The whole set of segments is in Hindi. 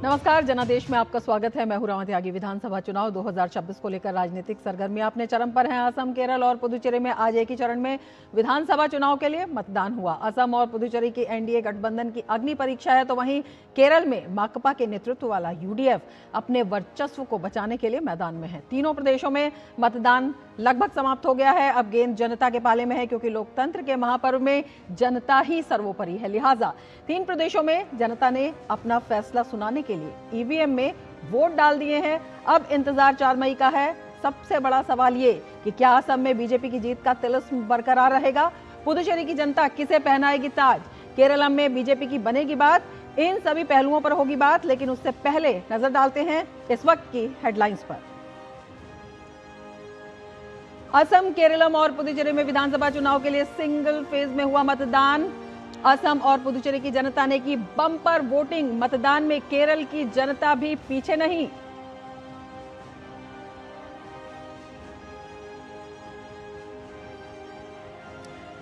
नमस्कार, जनादेश में आपका स्वागत है। मैं हूं रामा त्यागी। विधानसभा चुनाव 2026 को लेकर राजनीतिक सरगर्मियां अपने चरम पर हैं। असम, केरल और पुदुचेरी में आज एक ही चरण में विधानसभा चुनाव के लिए मतदान हुआ। असम और पुदुचेरी की एनडीए गठबंधन की अग्नि परीक्षा है, तो वहीं केरल में माकपा के नेतृत्व वाला यूडीएफ अपने वर्चस्व को बचाने के लिए मैदान में है। तीनों प्रदेशों में मतदान लगभग समाप्त हो गया है। अब गेंद जनता के पाले में है, क्योंकि लोकतंत्र के महापर्व में जनता ही सर्वोपरि है। लिहाजा 3 प्रदेशों में जनता ने अपना फैसला सुनाने के लिए ईवीएम में वोट डाल दिए हैं। अब इंतजार 4 मई का है। सबसे बड़ा सवाल ये कि क्या असम में बीजेपी की जीत का तिलिस्म बरकरार रहेगा? पुदुचेरी की जनता किसे पहनाएगी ताज? केरल में बीजेपी की बनेगी बात? इन सभी पहलुओं पर होगी बात, लेकिन उससे पहले नजर डालते हैं इस वक्त की हेडलाइंस पर। असम, केरलम और पुदुचेरी में विधानसभा चुनाव के लिए सिंगल फेज में हुआ मतदान। असम और पुदुचेरी की जनता ने की बम्पर वोटिंग। मतदान में केरल की जनता भी पीछे नहीं।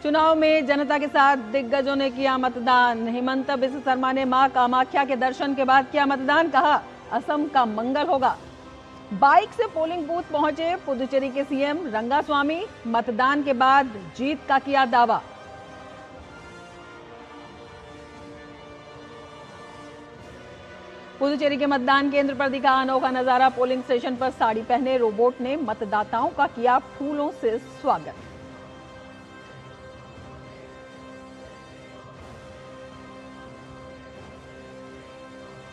चुनाव में जनता के साथ दिग्गजों ने किया मतदान। हिमंता बिस्वा शर्मा ने मां कामाख्या के दर्शन के बाद किया मतदान। कहा असम का मंगल होगा। बाइक से पोलिंग बूथ पहुंचे पुदुचेरी के सीएम रंगास्वामी। मतदान के बाद जीत का किया दावा। पुदुचेरी के मतदान केंद्र पर दिखा अनोखा नजारा। पोलिंग स्टेशन पर साड़ी पहने रोबोट ने मतदाताओं का किया फूलों से स्वागत।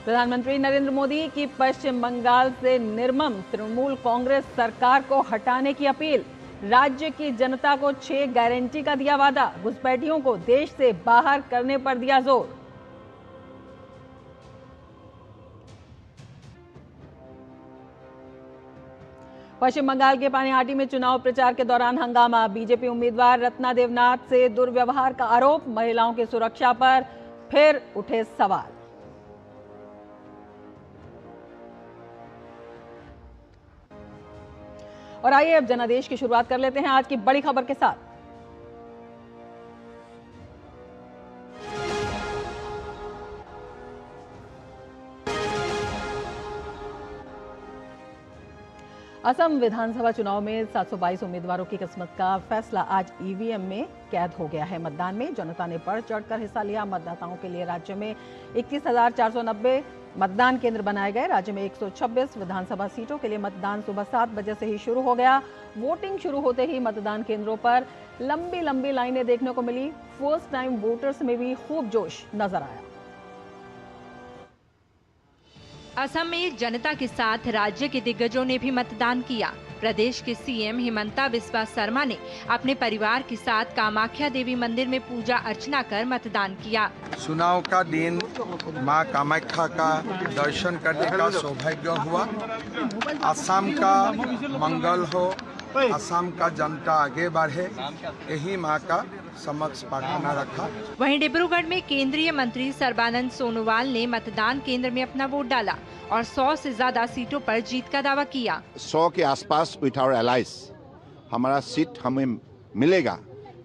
प्रधानमंत्री नरेंद्र मोदी की पश्चिम बंगाल से निर्मम तृणमूल कांग्रेस सरकार को हटाने की अपील। राज्य की जनता को 6 गारंटी का दिया वादा। घुसपैठियों को देश से बाहर करने पर दिया जोर। पश्चिम बंगाल के पानीहाटी में चुनाव प्रचार के दौरान हंगामा। बीजेपी उम्मीदवार रत्ना देवनाथ से दुर्व्यवहार का आरोप। महिलाओं की सुरक्षा पर फिर उठे सवाल। और आइए अब जनादेश की शुरुआत कर लेते हैं आज की बड़ी खबर के साथ। असम विधानसभा चुनाव में 722 उम्मीदवारों की किस्मत का फैसला आज ईवीएम में कैद हो गया है। मतदान में जनता ने बढ़ चढ़कर हिस्सा लिया। मतदाताओं के लिए राज्य में 21,490 मतदान केंद्र बनाए गए। राज्य में 126 विधानसभा सीटों के लिए मतदान सुबह 7 बजे से ही शुरू हो गया। वोटिंग शुरू होते ही मतदान केंद्रों पर लंबी लंबी लाइनें देखने को मिली। फर्स्ट टाइम वोटर्स में भी खूब जोश नजर आया। असम में जनता के साथ राज्य के दिग्गजों ने भी मतदान किया। प्रदेश के सीएम हिमंता बिस्वा शर्मा ने अपने परिवार के साथ कामाख्या देवी मंदिर में पूजा अर्चना कर मतदान किया। चुनाव का दिन मां कामाख्या का दर्शन करने का सौभाग्य हुआ। असम का मंगल हो, असम का जनता आगे बढ़े, यही मां का समक्ष प्रार्थना रखा। वहीं डिब्रूगढ़ में केंद्रीय मंत्री सर्बानंद सोनोवाल ने मतदान केंद्र में अपना वोट डाला और 100 से ज्यादा सीटों पर जीत का दावा किया। 100 के आसपास विथ आवर एलाइज हमारा सीट हमें मिलेगा,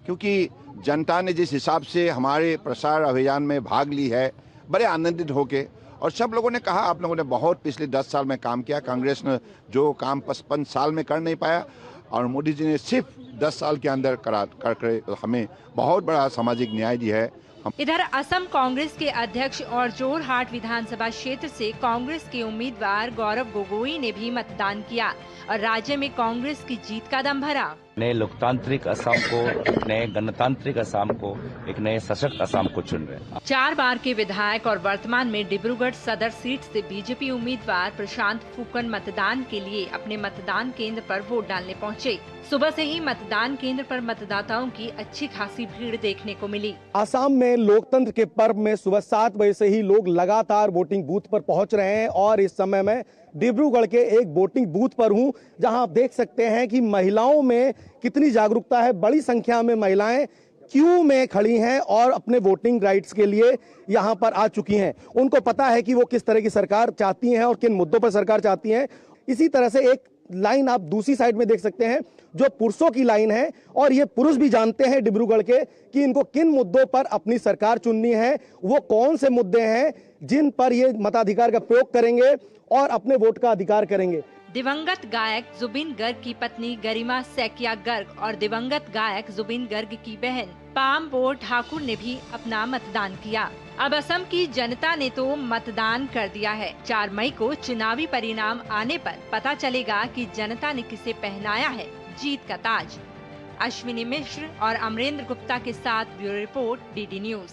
क्योंकि जनता ने जिस हिसाब से हमारे प्रसार अभियान में भाग ली है, बड़े आनंदित होके, और सब लोगों ने कहा आप लोगों ने बहुत पिछले 10 साल में काम किया। कांग्रेस ने जो काम 55 साल में कर नहीं पाया और मोदी जी ने सिर्फ 10 साल के अंदर कर हमें बहुत बड़ा सामाजिक न्याय दिया है। इधर असम कांग्रेस के अध्यक्ष और जोरहाट विधानसभा क्षेत्र से कांग्रेस के उम्मीदवार गौरव गोगोई ने भी मतदान किया और राज्य में कांग्रेस की जीत का दम भरा। नए लोकतांत्रिक असम को, नए गणतांत्रिक असम को, एक नए सशक्त असम को चुन रहे हैं। 4 बार के विधायक और वर्तमान में डिब्रूगढ़ सदर सीट से बीजेपी उम्मीदवार प्रशांत फुकन मतदान के लिए अपने मतदान केंद्र पर वोट डालने पहुंचे। सुबह से ही मतदान केंद्र पर मतदाताओं की अच्छी खासी भीड़ देखने को मिली। असम में लोकतंत्र के पर्व में सुबह 7 बजे से ही लोग लगातार वोटिंग बूथ पर पहुंच रहे हैं और इस समय मैं डिब्रूगढ़ के एक वोटिंग बूथ पर हूं, जहां आप देख सकते हैं कि महिलाओं में कितनी जागरूकता है। बड़ी संख्या में महिलाएं क्यू में खड़ी हैं और अपने वोटिंग राइट्स के लिए यहां पर आ चुकी हैं। उनको पता है कि वो किस तरह की सरकार चाहती हैं और किन मुद्दों पर सरकार चाहती हैं। इसी तरह से एक लाइन आप दूसरी साइड में देख सकते हैं जो पुरुषों की लाइन है, और ये पुरुष भी जानते हैं डिब्रूगढ़ के कि इनको किन मुद्दों पर अपनी सरकार चुननी है, वो कौन से मुद्दे हैं जिन पर ये मताधिकार का प्रयोग करेंगे और अपने वोट का अधिकार करेंगे। दिवंगत गायक जुबिन गर्ग की पत्नी गरिमा सैकिया गर्ग और दिवंगत गायक जुबिन गर्ग की बहन पामबो ठाकुर ने भी अपना मतदान किया। अब असम की जनता ने तो मतदान कर दिया है। 4 मई को चुनावी परिणाम आने पर पता चलेगा कि जनता ने किसे पहनाया है जीत का ताज। अश्विनी मिश्र और अमरेंद्र गुप्ता के साथ ब्यूरो रिपोर्ट, डीडी न्यूज।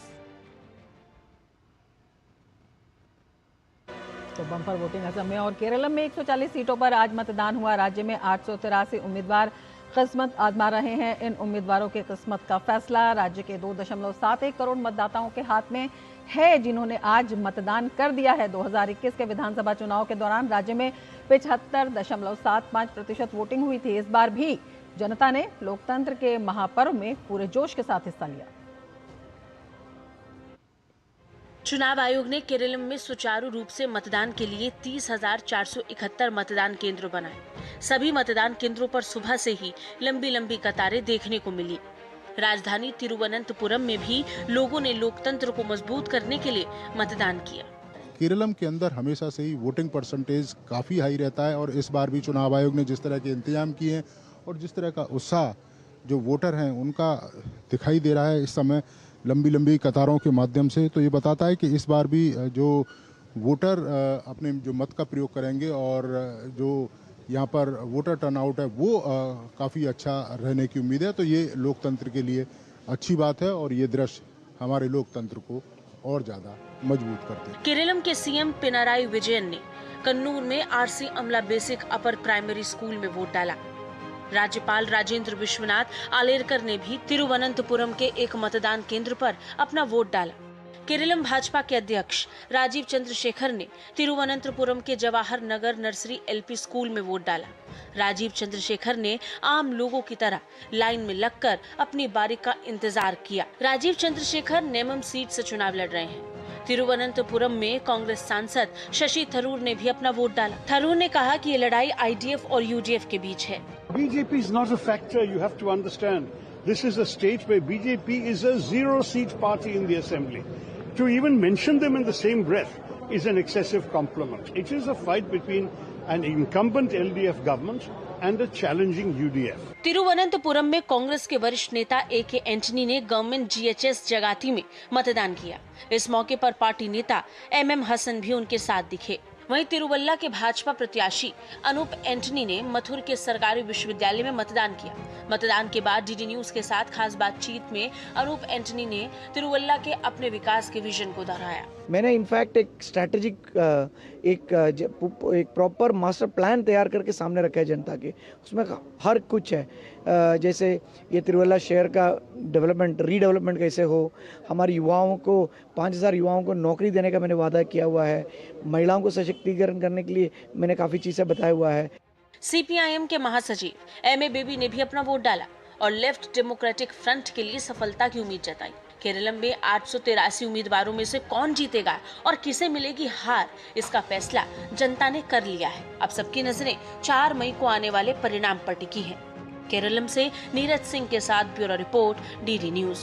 तो बम्पर वोटिंग असम में और केरलम में 140 सीटों पर आज मतदान हुआ। राज्य में 883 उम्मीदवार किस्मत आजमा रहे हैं। इन उम्मीदवारों के किस्मत का फैसला राज्य के 2.71 करोड़ मतदाताओं के हाथ में है, जिन्होंने आज मतदान कर दिया है। 2021 के विधानसभा चुनाव के दौरान राज्य में 75.75% वोटिंग हुई थी। इस बार भी जनता ने लोकतंत्र के महापर्व में पूरे जोश के साथ हिस्सा लिया। चुनाव आयोग ने केरल में सुचारू रूप से मतदान के लिए 30,471 मतदान केंद्र बनाए। सभी मतदान केंद्रों पर सुबह से ही लंबी लंबी कतारें देखने को मिली। राजधानी तिरुवनंतपुरम में भी लोगों ने लोकतंत्र को मजबूत करने के लिए मतदान किया। केरलम के अंदर हमेशा से ही वोटिंग परसेंटेज काफ़ी हाई रहता है, और इस बार भी चुनाव आयोग ने जिस तरह के इंतजाम किए हैं और जिस तरह का उत्साह जो वोटर हैं उनका दिखाई दे रहा है इस समय लंबी लंबी कतारों के माध्यम से, तो ये बताता है कि इस बार भी जो वोटर अपने जो मत का प्रयोग करेंगे और जो यहाँ पर वोटर टर्नआउट है वो काफ़ी अच्छा रहने की उम्मीद है। तो ये लोकतंत्र के लिए अच्छी बात है और ये दृश्य हमारे लोकतंत्र को और ज़्यादा मजबूत करते हैं। केरलम के सीएम पिनाराई विजयन ने कन्नूर में आरसी अमला बेसिक अपर प्राइमरी स्कूल में वोट डाला। राज्यपाल राजेंद्र विश्वनाथ आलेरकर ने भी तिरुवनंतपुरम के एक मतदान केंद्र पर अपना वोट डाला। केरलम भाजपा के अध्यक्ष राजीव चंद्रशेखर ने तिरुवनंतपुरम के Jawahar Nagar nursery LP school में वोट डाला। राजीव चंद्रशेखर ने आम लोगों की तरह लाइन में लगकर अपनी बारी का इंतजार किया। राजीव चंद्रशेखर नेमम सीट से चुनाव लड़ रहे हैं। तिरुवनंतपुरम में कांग्रेस सांसद शशि थरूर ने भी अपना वोट डाला। थरूर ने कहा कि ये लड़ाई आईडीएफ और यूडीएफ के बीच है। BJP is not a factor, you have to understand. This is a state where BJP is a 0-seat party in the assembly. To even mention them in the same breath is an excessive compliment. It is a fight between an incumbent LDF government and a challenging UDF. Thiruvananthapuram में कांग्रेस के वरिष्ठ नेता AK एंटनी ने गवर्नमेंट GHS जगाती में मतदान किया। इस मौके पर पार्टी नेता MM हसन भी उनके साथ दिखे। वहीं तिरुवल्ला के भाजपा प्रत्याशी अनूप एंटनी ने मथुर के सरकारी विश्वविद्यालय में मतदान किया। मतदान के बाद डीडी न्यूज के साथ खास बातचीत में अनूप एंटनी ने तिरुवल्ला के अपने विकास के विजन को दोहराया। मैंने इनफैक्ट एक स्ट्रैटेजिक एक प्रॉपर मास्टर प्लान तैयार करके सामने रखा है जनता के। उसमें हर कुछ है, जैसे ये तिरुवल्ला शहर का डेवलपमेंट, रीडेवलपमेंट कैसे हो, हमारे युवाओं को 5,000 युवाओं को नौकरी देने का मैंने वादा किया हुआ है, महिलाओं को सशक्तिकरण करने के लिए मैंने काफ़ी चीज़ें बताया हुआ है। CPIM के महासचिव MA बेबी ने भी अपना वोट डाला और लेफ्ट डेमोक्रेटिक फ्रंट के लिए सफलता की उम्मीद जताई। केरल में 883 उम्मीदवारों में से कौन जीतेगा और किसे मिलेगी हार, इसका फैसला जनता ने कर लिया है। अब सबकी नजरें 4 मई को आने वाले परिणाम पर टिकी हैं। केरलम से नीरज सिंह के साथ ब्यूरो रिपोर्ट, डीडी न्यूज।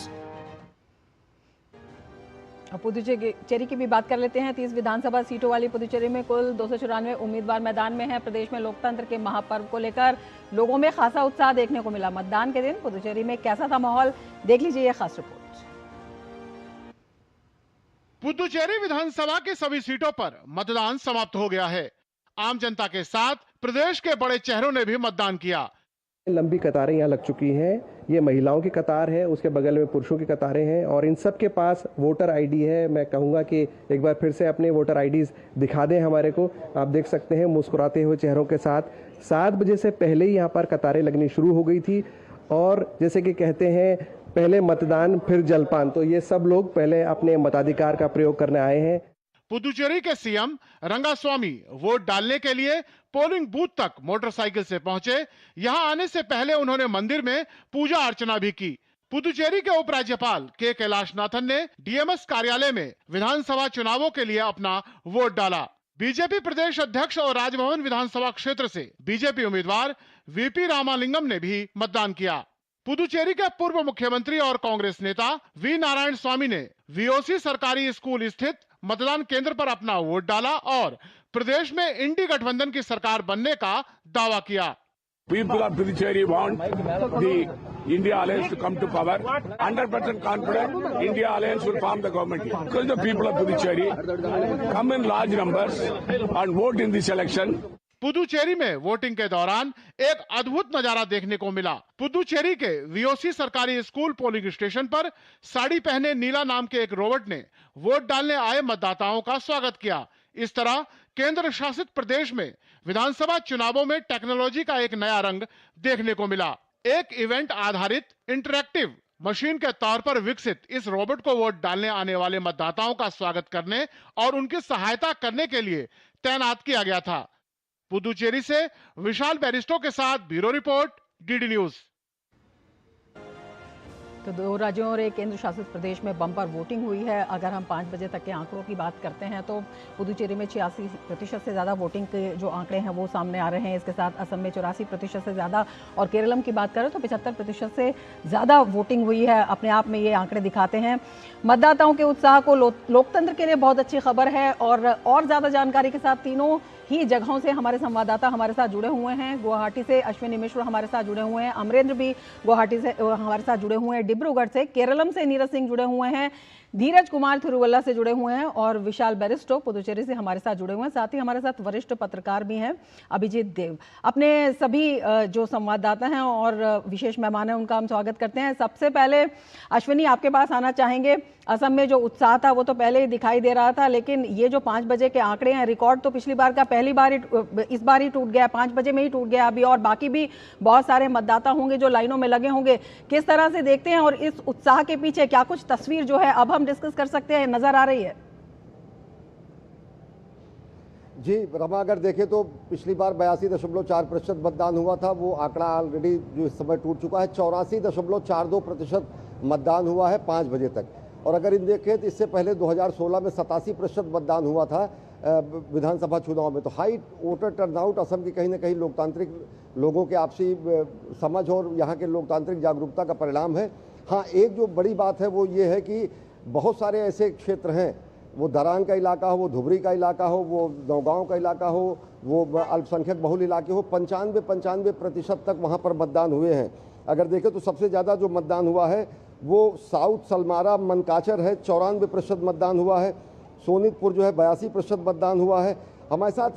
अब पुदुचेरी की भी बात कर लेते हैं। 30 विधानसभा सीटों वाली पुदुचेरी में कुल 294 उम्मीदवार मैदान में हैं। प्रदेश में लोकतंत्र के महापर्व को लेकर लोगों में खासा उत्साह देखने को मिला। मतदान के दिन पुदुचेरी में कैसा था माहौल, देख लीजिए ये खास रिपोर्ट। पुदुचेरी विधानसभा की सभी सीटों पर मतदान समाप्त हो गया है। आम जनता के साथ प्रदेश के बड़े चेहरों ने भी मतदान किया। लंबी कतारें यहाँ लग चुकी हैं। ये महिलाओं की कतार है, उसके बगल में पुरुषों की कतारें हैं और इन सब के पास वोटर आईडी है। मैं कहूँगा कि एक बार फिर से अपने वोटर आईडीज दिखा दें हमारे को। आप देख सकते हैं मुस्कुराते हुए चेहरों के साथ 7 बजे से पहले ही यहाँ पर कतारें लगनी शुरू हो गई थी और जैसे कि कहते हैं पहले मतदान फिर जलपान, तो ये सब लोग पहले अपने मताधिकार का प्रयोग करने आए हैं। पुदुचेरी के सीएम रंगास्वामी वोट डालने के लिए पोलिंग बूथ तक मोटरसाइकिल से पहुंचे। यहां आने से पहले उन्होंने मंदिर में पूजा अर्चना भी की। पुदुचेरी के उपराज्यपाल के कैलाशनाथन ने डीएमएस कार्यालय में विधानसभा चुनावों के लिए अपना वोट डाला। बीजेपी प्रदेश अध्यक्ष और राजभवन विधानसभा क्षेत्र से बीजेपी उम्मीदवार वीपी रामालिंगम ने भी मतदान किया। पुदुचेरी के पूर्व मुख्यमंत्री और कांग्रेस नेता वी नारायण स्वामी ने वीओसी सरकारी स्कूल स्थित मतदान केंद्र पर अपना वोट डाला और प्रदेश में इंडी गठबंधन की सरकार बनने का दावा किया। People of Puducherry want the India Alliance to come to power. 100% confident India Alliance will form the government here. Because the people of Puducherry come in large numbers and vote in this election. Puducherry में वोटिंग के दौरान एक अद्भुत नजारा देखने को मिला। पुदुचेरी के वीओसी सरकारी स्कूल पोलिंग स्टेशन पर साड़ी पहने नीला नाम के एक रोबोट ने वोट डालने आए मतदाताओं का स्वागत किया। इस तरह केंद्र शासित प्रदेश में विधानसभा चुनावों में टेक्नोलॉजी का एक नया रंग देखने को मिला। एक इवेंट आधारित इंटरैक्टिव मशीन के तौर पर विकसित इस रोबोट को वोट डालने आने वाले मतदाताओं का स्वागत करने और उनकी सहायता करने के लिए तैनात किया गया था। पुदुचेरी से विशाल बैरिस्टो के साथ ब्यूरो रिपोर्ट, डीडी न्यूज। तो 2 राज्यों और एक केंद्र शासित प्रदेश में बम्पर वोटिंग हुई है। अगर हम 5 बजे तक के आंकड़ों की बात करते हैं तो पुदुचेरी में 86% से ज़्यादा वोटिंग के जो आंकड़े हैं वो सामने आ रहे हैं। इसके साथ असम में 84% से ज़्यादा और केरलम की बात करें तो 75% से ज़्यादा वोटिंग हुई है। अपने आप में ये आंकड़े दिखाते हैं मतदाताओं के उत्साह को। लोकतंत्र के लिए बहुत अच्छी खबर है। और ज़्यादा जानकारी के साथ तीनों ही जगहों से हमारे संवाददाता हमारे साथ जुड़े हुए हैं। गुवाहाटी से अश्विनी मिश्र हमारे साथ जुड़े हुए हैं, अमरेंद्र भी गुवाहाटी से हमारे साथ जुड़े हुए हैं, डिब्रूगढ़ से केरलम से नीरज सिंह जुड़े हुए हैं, धीरज कुमार थिरुवल्ला से जुड़े हुए हैं और विशाल बैरिस्टो पुदुचेरी से हमारे साथ जुड़े हुए हैं। साथ ही हमारे साथ वरिष्ठ पत्रकार भी हैं अभिजीत देव। अपने सभी जो संवाददाता हैं और विशेष मेहमान हैं उनका हम स्वागत करते हैं। सबसे पहले अश्विनी आपके पास आना चाहेंगे। असम में जो उत्साह था वो तो पहले ही दिखाई दे रहा था, लेकिन ये जो 5 बजे के आंकड़े हैं, रिकॉर्ड तो पिछली बार का पहली बार इस बार ही टूट गया, 5 बजे में ही टूट गया अभी, और बाकी भी बहुत सारे मतदाता होंगे जो लाइनों में लगे होंगे। किस तरह से देखते हैं और इस उत्साह के पीछे क्या कुछ तस्वीर जो है अब हम डिस्कस कर सकते हैं नजर आ रही है? जी रमा, अगर देखें तो पिछली बार 82.4% मतदान हुआ था, वो आंकड़ा ऑलरेडी जो इस समय टूट चुका है। 84.42% मतदान हुआ है 5 बजे तक। और अगर इन देखें तो इससे पहले 2016 में 87% मतदान हुआ था विधानसभा चुनाव में। तो हाई वोटर टर्नआउट असम की कहीं ना कहीं लोकतांत्रिक लोगों के आपसी समझ और यहाँ के लोकतांत्रिक जागरूकता का परिणाम है। हाँ, एक जो बड़ी बात है वो ये है कि बहुत सारे ऐसे क्षेत्र हैं, वो दरांग का इलाका हो, वो धुबरी का इलाका हो, वो नौगांव का इलाका हो, वो अल्पसंख्यक बहुल इलाके हो, 95% तक वहाँ पर मतदान हुए हैं। अगर देखें तो सबसे ज़्यादा जो मतदान हुआ है वो साउथ सलमारा मनकाचर है, 94% मतदान हुआ है। सोनितपुर जो है 82% मतदान हुआ है। हमारे साथ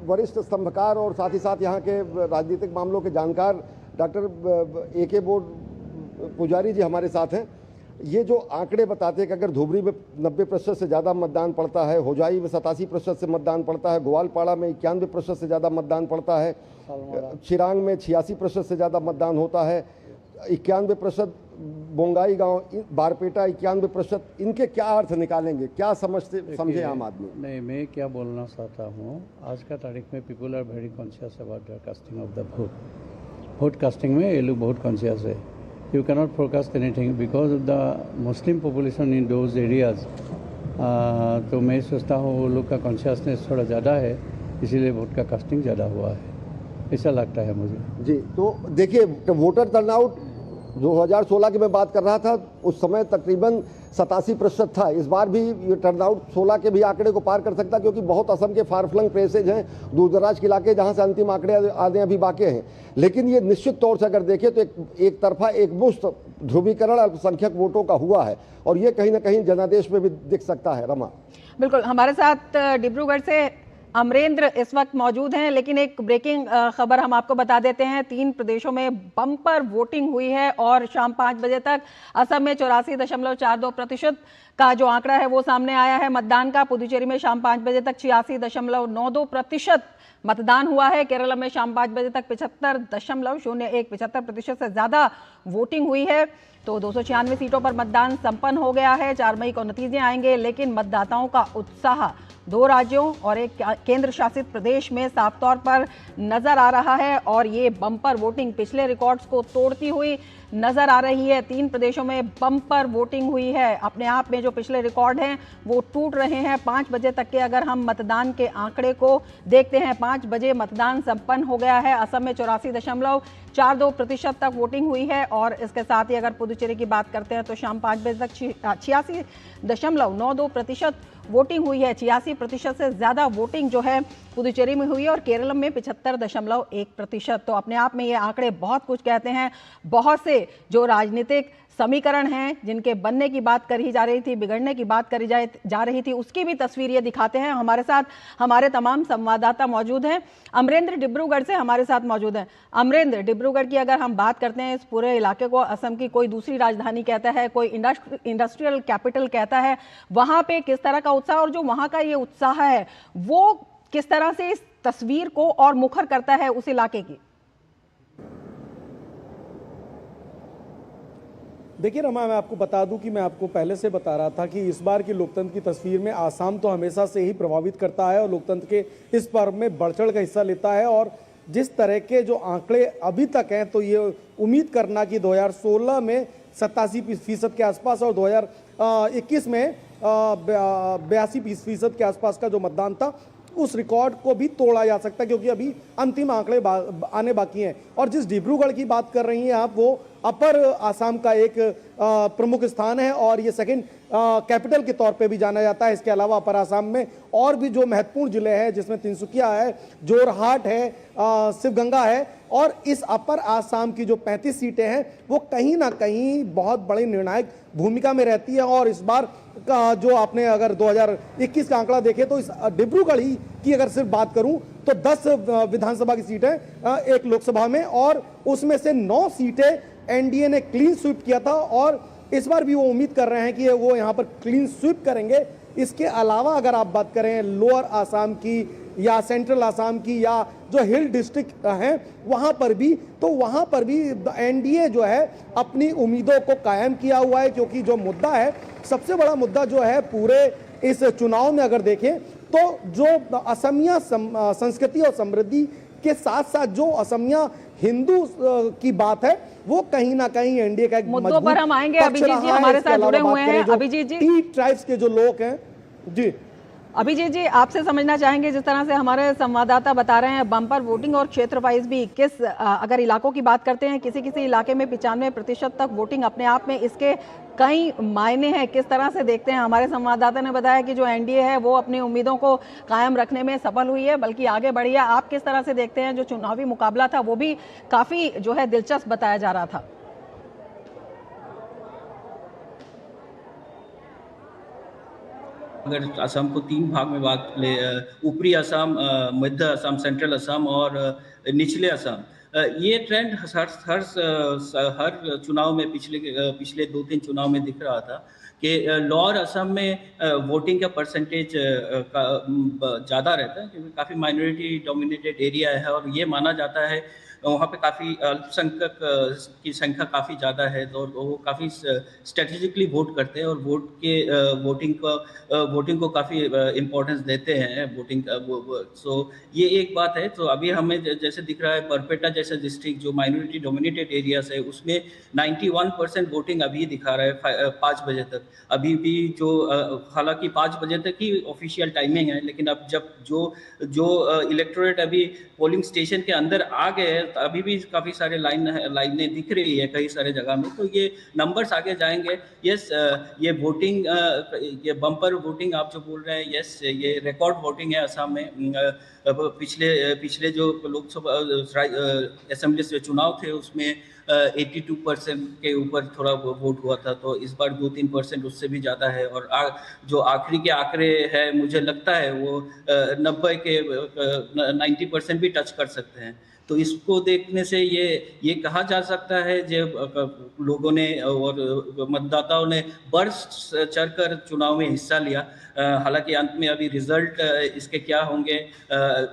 वरिष्ठ स्तंभकार और साथ ही साथ यहाँ के राजनीतिक मामलों के जानकार डॉक्टर AK बोर्ड पुजारी जी हमारे साथ हैं। ये जो आंकड़े बताते हैं कि अगर धुबरी में 90% से ज़्यादा मतदान पड़ता है, होजाई में 87% से मतदान पड़ता है, ग्वालपाड़ा में 91% से ज़्यादा मतदान पड़ता है, चिरांग में 86% से ज़्यादा मतदान होता है, 91% बोंगाई गांव, बारपेटा 91%, इनके क्या अर्थ निकालेंगे, क्या समझे आम आदमी? नहीं, मैं क्या बोलना चाहता हूँ, आज का तारीख में people are very conscious about the casting of the vote casting में ये लोग बहुत कॉन्शियस है। You cannot forecast anything because of the Muslim population in those areas. तो मैं सोचता हूँ वो लोग का कॉन्शियसनेस थोड़ा ज़्यादा है, इसीलिए वोट का कास्टिंग ज़्यादा हुआ है, ऐसा लगता है मुझे। जी, तो देखिए वोटर टर्नआउट 2016 की मैं बात कर रहा था, उस समय तकरीबन 87% था। इस बार भी ये टर्नआउट 16 के भी आंकड़े को पार कर सकता, क्योंकि बहुत असम के फारफ्लंग प्लेसेज हैं, दूर दराज के इलाके जहां से अंतिम आंकड़े आने अभी बाकी हैं। लेकिन ये निश्चित तौर से अगर देखें तो एक तरफा एक मुश्त ध्रुवीकरण अल्पसंख्यक वोटों का हुआ है और ये कहीं ना कहीं जनादेश में भी दिख सकता है। रमा, बिल्कुल, हमारे साथ डिब्रूगढ़ से अमरेंद्र इस वक्त मौजूद हैं, लेकिन एक ब्रेकिंग खबर हम आपको बता देते हैं। 3 प्रदेशों में बम्पर वोटिंग हुई है और शाम 5 बजे तक असम में 84.42% का जो आंकड़ा है वो सामने आया है मतदान का। पुदुचेरी में शाम 5 बजे तक 86.92% मतदान हुआ है। केरल में शाम 5 बजे तक 75% से ज्यादा वोटिंग हुई है। तो 296 सीटों पर मतदान संपन्न हो गया है। 4 मई को नतीजे आएंगे, लेकिन मतदाताओं का उत्साह 2 राज्यों और एक केंद्र शासित प्रदेश में साफ तौर पर नजर आ रहा है और ये बम्पर वोटिंग पिछले रिकॉर्ड्स को तोड़ती हुई नजर आ रही है। 3 प्रदेशों में बम्पर वोटिंग हुई है। अपने आप में जो पिछले रिकॉर्ड हैं वो टूट रहे हैं। 5 बजे तक के अगर हम मतदान के आंकड़े को देखते हैं, 5 बजे मतदान संपन्न हो गया है। असम में 84.42% तक वोटिंग हुई है और इसके साथ ही अगर पुदुचेरी की बात करते हैं तो शाम 5 बजे तक 86.92% वोटिंग हुई है। 86% से ज्यादा वोटिंग जो है पुदुचेरी में हुई है और केरल में 75.1%। तो अपने आप में ये आंकड़े बहुत कुछ कहते हैं। बहुत से जो राजनीतिक समीकरण हैं जिनके बनने की बात करी जा रही थी, बिगड़ने की बात करी जा रही थी, उसकी भी तस्वीर ये दिखाते हैं। हमारे साथ हमारे तमाम संवाददाता मौजूद हैं। अमरेंद्र डिब्रूगढ़ से हमारे साथ मौजूद हैं। अमरेंद्र, डिब्रूगढ़ की अगर हम बात करते हैं, इस पूरे इलाके को असम की कोई दूसरी राजधानी कहता है, कोई इंडस्ट्रियल कैपिटल कहता है, वहां पे किस तरह का उत्साह और जो वहां का ये उत्साह है वो किस तरह से इस तस्वीर को और मुखर करता है उस इलाके की? देखिए रमा, मैं आपको बता दूं कि मैं आपको पहले से बता रहा था कि इस बार की लोकतंत्र की तस्वीर में आसाम तो हमेशा से ही प्रभावित करता है और लोकतंत्र के इस पर्व में बढ़ चढ़ का हिस्सा लेता है। और जिस तरह के जो आंकड़े अभी तक हैं तो ये उम्मीद करना कि 2016 में 87% के आसपास और 2021 में 82% के आसपास का जो मतदान था उस रिकॉर्ड को भी तोड़ा जा सकता है, क्योंकि अभी अंतिम आंकड़े आने बाकी हैं। और जिस डिब्रूगढ़ की बात कर रही हैं आप, वो अपर आसाम का एक प्रमुख स्थान है और ये सेकंड कैपिटल के तौर पे भी जाना जाता है। इसके अलावा अपर आसाम में और भी जो महत्वपूर्ण जिले हैं, जिसमें तिनसुकिया है, जोरहाट है, शिवगंगा है, और इस अपर आसाम की जो 35 सीटें हैं वो कहीं ना कहीं बहुत बड़ी निर्णायक भूमिका में रहती है। और इस बार का जो आपने अगर 2021 का आंकड़ा देखे तो इस डिब्रूगढ़ ही की अगर सिर्फ बात करूं तो 10 विधानसभा की सीटें एक लोकसभा में, और उसमें से 9 सीटें एनडीए ने क्लीन स्वीप किया था और इस बार भी वो उम्मीद कर रहे हैं कि वो यहाँ पर क्लीन स्वीप करेंगे। इसके अलावा अगर आप बात करें लोअर आसाम की या सेंट्रल आसाम की या जो हिल डिस्ट्रिक्ट हैं वहाँ पर भी, तो वहाँ पर भी एनडीए जो है अपनी उम्मीदों को कायम किया हुआ है, क्योंकि जो मुद्दा है, सबसे बड़ा मुद्दा जो है पूरे इस चुनाव में अगर देखें तो जो असमिया संस्कृति और समृद्धि के साथ साथ जो असमिया हिंदू की बात है वो कहीं ना कहीं एनडीए का एक मुद्दों पर हम आएंगे। अभिजीत जी हमारे साथ जुड़े हुए हैं। अभिजीत जी, टी ट्राइब्स के जो लोग हैं जी, अभिजीत जी आपसे समझना चाहेंगे, जिस तरह से हमारे संवाददाता बता रहे हैं बम्पर वोटिंग और क्षेत्र वाइज भी किस अगर इलाकों की बात करते हैं, किसी किसी इलाके में 95% तक वोटिंग अपने आप में इसके कई मायने हैं, किस तरह से देखते हैं? हमारे संवाददाता ने बताया कि जो एनडीए है वो अपनी उम्मीदों को कायम रखने में सफल हुई है, बल्कि आगे बढ़ी है। आप किस तरह से देखते हैं? जो चुनावी मुकाबला था वो भी काफी जो है दिलचस्प बताया जा रहा था। अगर असम को 3 भाग में बात ले, ऊपरी असम, मध्य असम, सेंट्रल असम और निचले असम, ये ट्रेंड हर चुनाव में पिछले 2-3 चुनाव में दिख रहा था कि लोअर असम में वोटिंग का परसेंटेज ज़्यादा रहता है, क्योंकि काफ़ी माइनॉरिटी डोमिनेटेड एरिया है और ये माना जाता है वहाँ पे काफ़ी अल्पसंख्यक की संख्या काफ़ी ज़्यादा है, तो वो काफ़ी स्ट्रेटेजिकली वोट करते हैं और वोटिंग को काफ़ी इम्पोर्टेंस देते हैं वोटिंग का। सो ये एक बात है। तो अभी हमें जैसे दिख रहा है बरपेटा जैसा डिस्ट्रिक्ट जो माइनॉरिटी डोमिनेटेड एरियाज है उसमें 91% वोटिंग अभी दिखा रहा है 5 बजे तक। अभी भी जो हालांकि 5 बजे तक ही ऑफिशियल टाइमिंग है, लेकिन अब जब जो इलेक्टोरेट अभी पोलिंग स्टेशन के अंदर आ गए हैं अभी भी काफ़ी सारे लाइनें दिख रही है कई सारे जगह में, तो ये नंबर्स आगे जाएंगे। यस, ये वोटिंग, ये बम्पर वोटिंग आप जो बोल रहे हैं, यस ये रिकॉर्ड वोटिंग है असम में। पिछले जो लोकसभा असेंबली से चुनाव थे उसमें 82% के ऊपर थोड़ा वोट हुआ था, तो इस बार 2-3% उससे भी ज़्यादा है। और जो आखिरी के आंकड़े हैं मुझे लगता है वो 90% भी टच कर सकते हैं। तो इसको देखने से ये कहा जा सकता है जब लोगों ने और मतदाताओं ने बढ़ चढ़कर चुनाव में हिस्सा लिया। हालांकि अंत में अभी रिजल्ट इसके क्या होंगे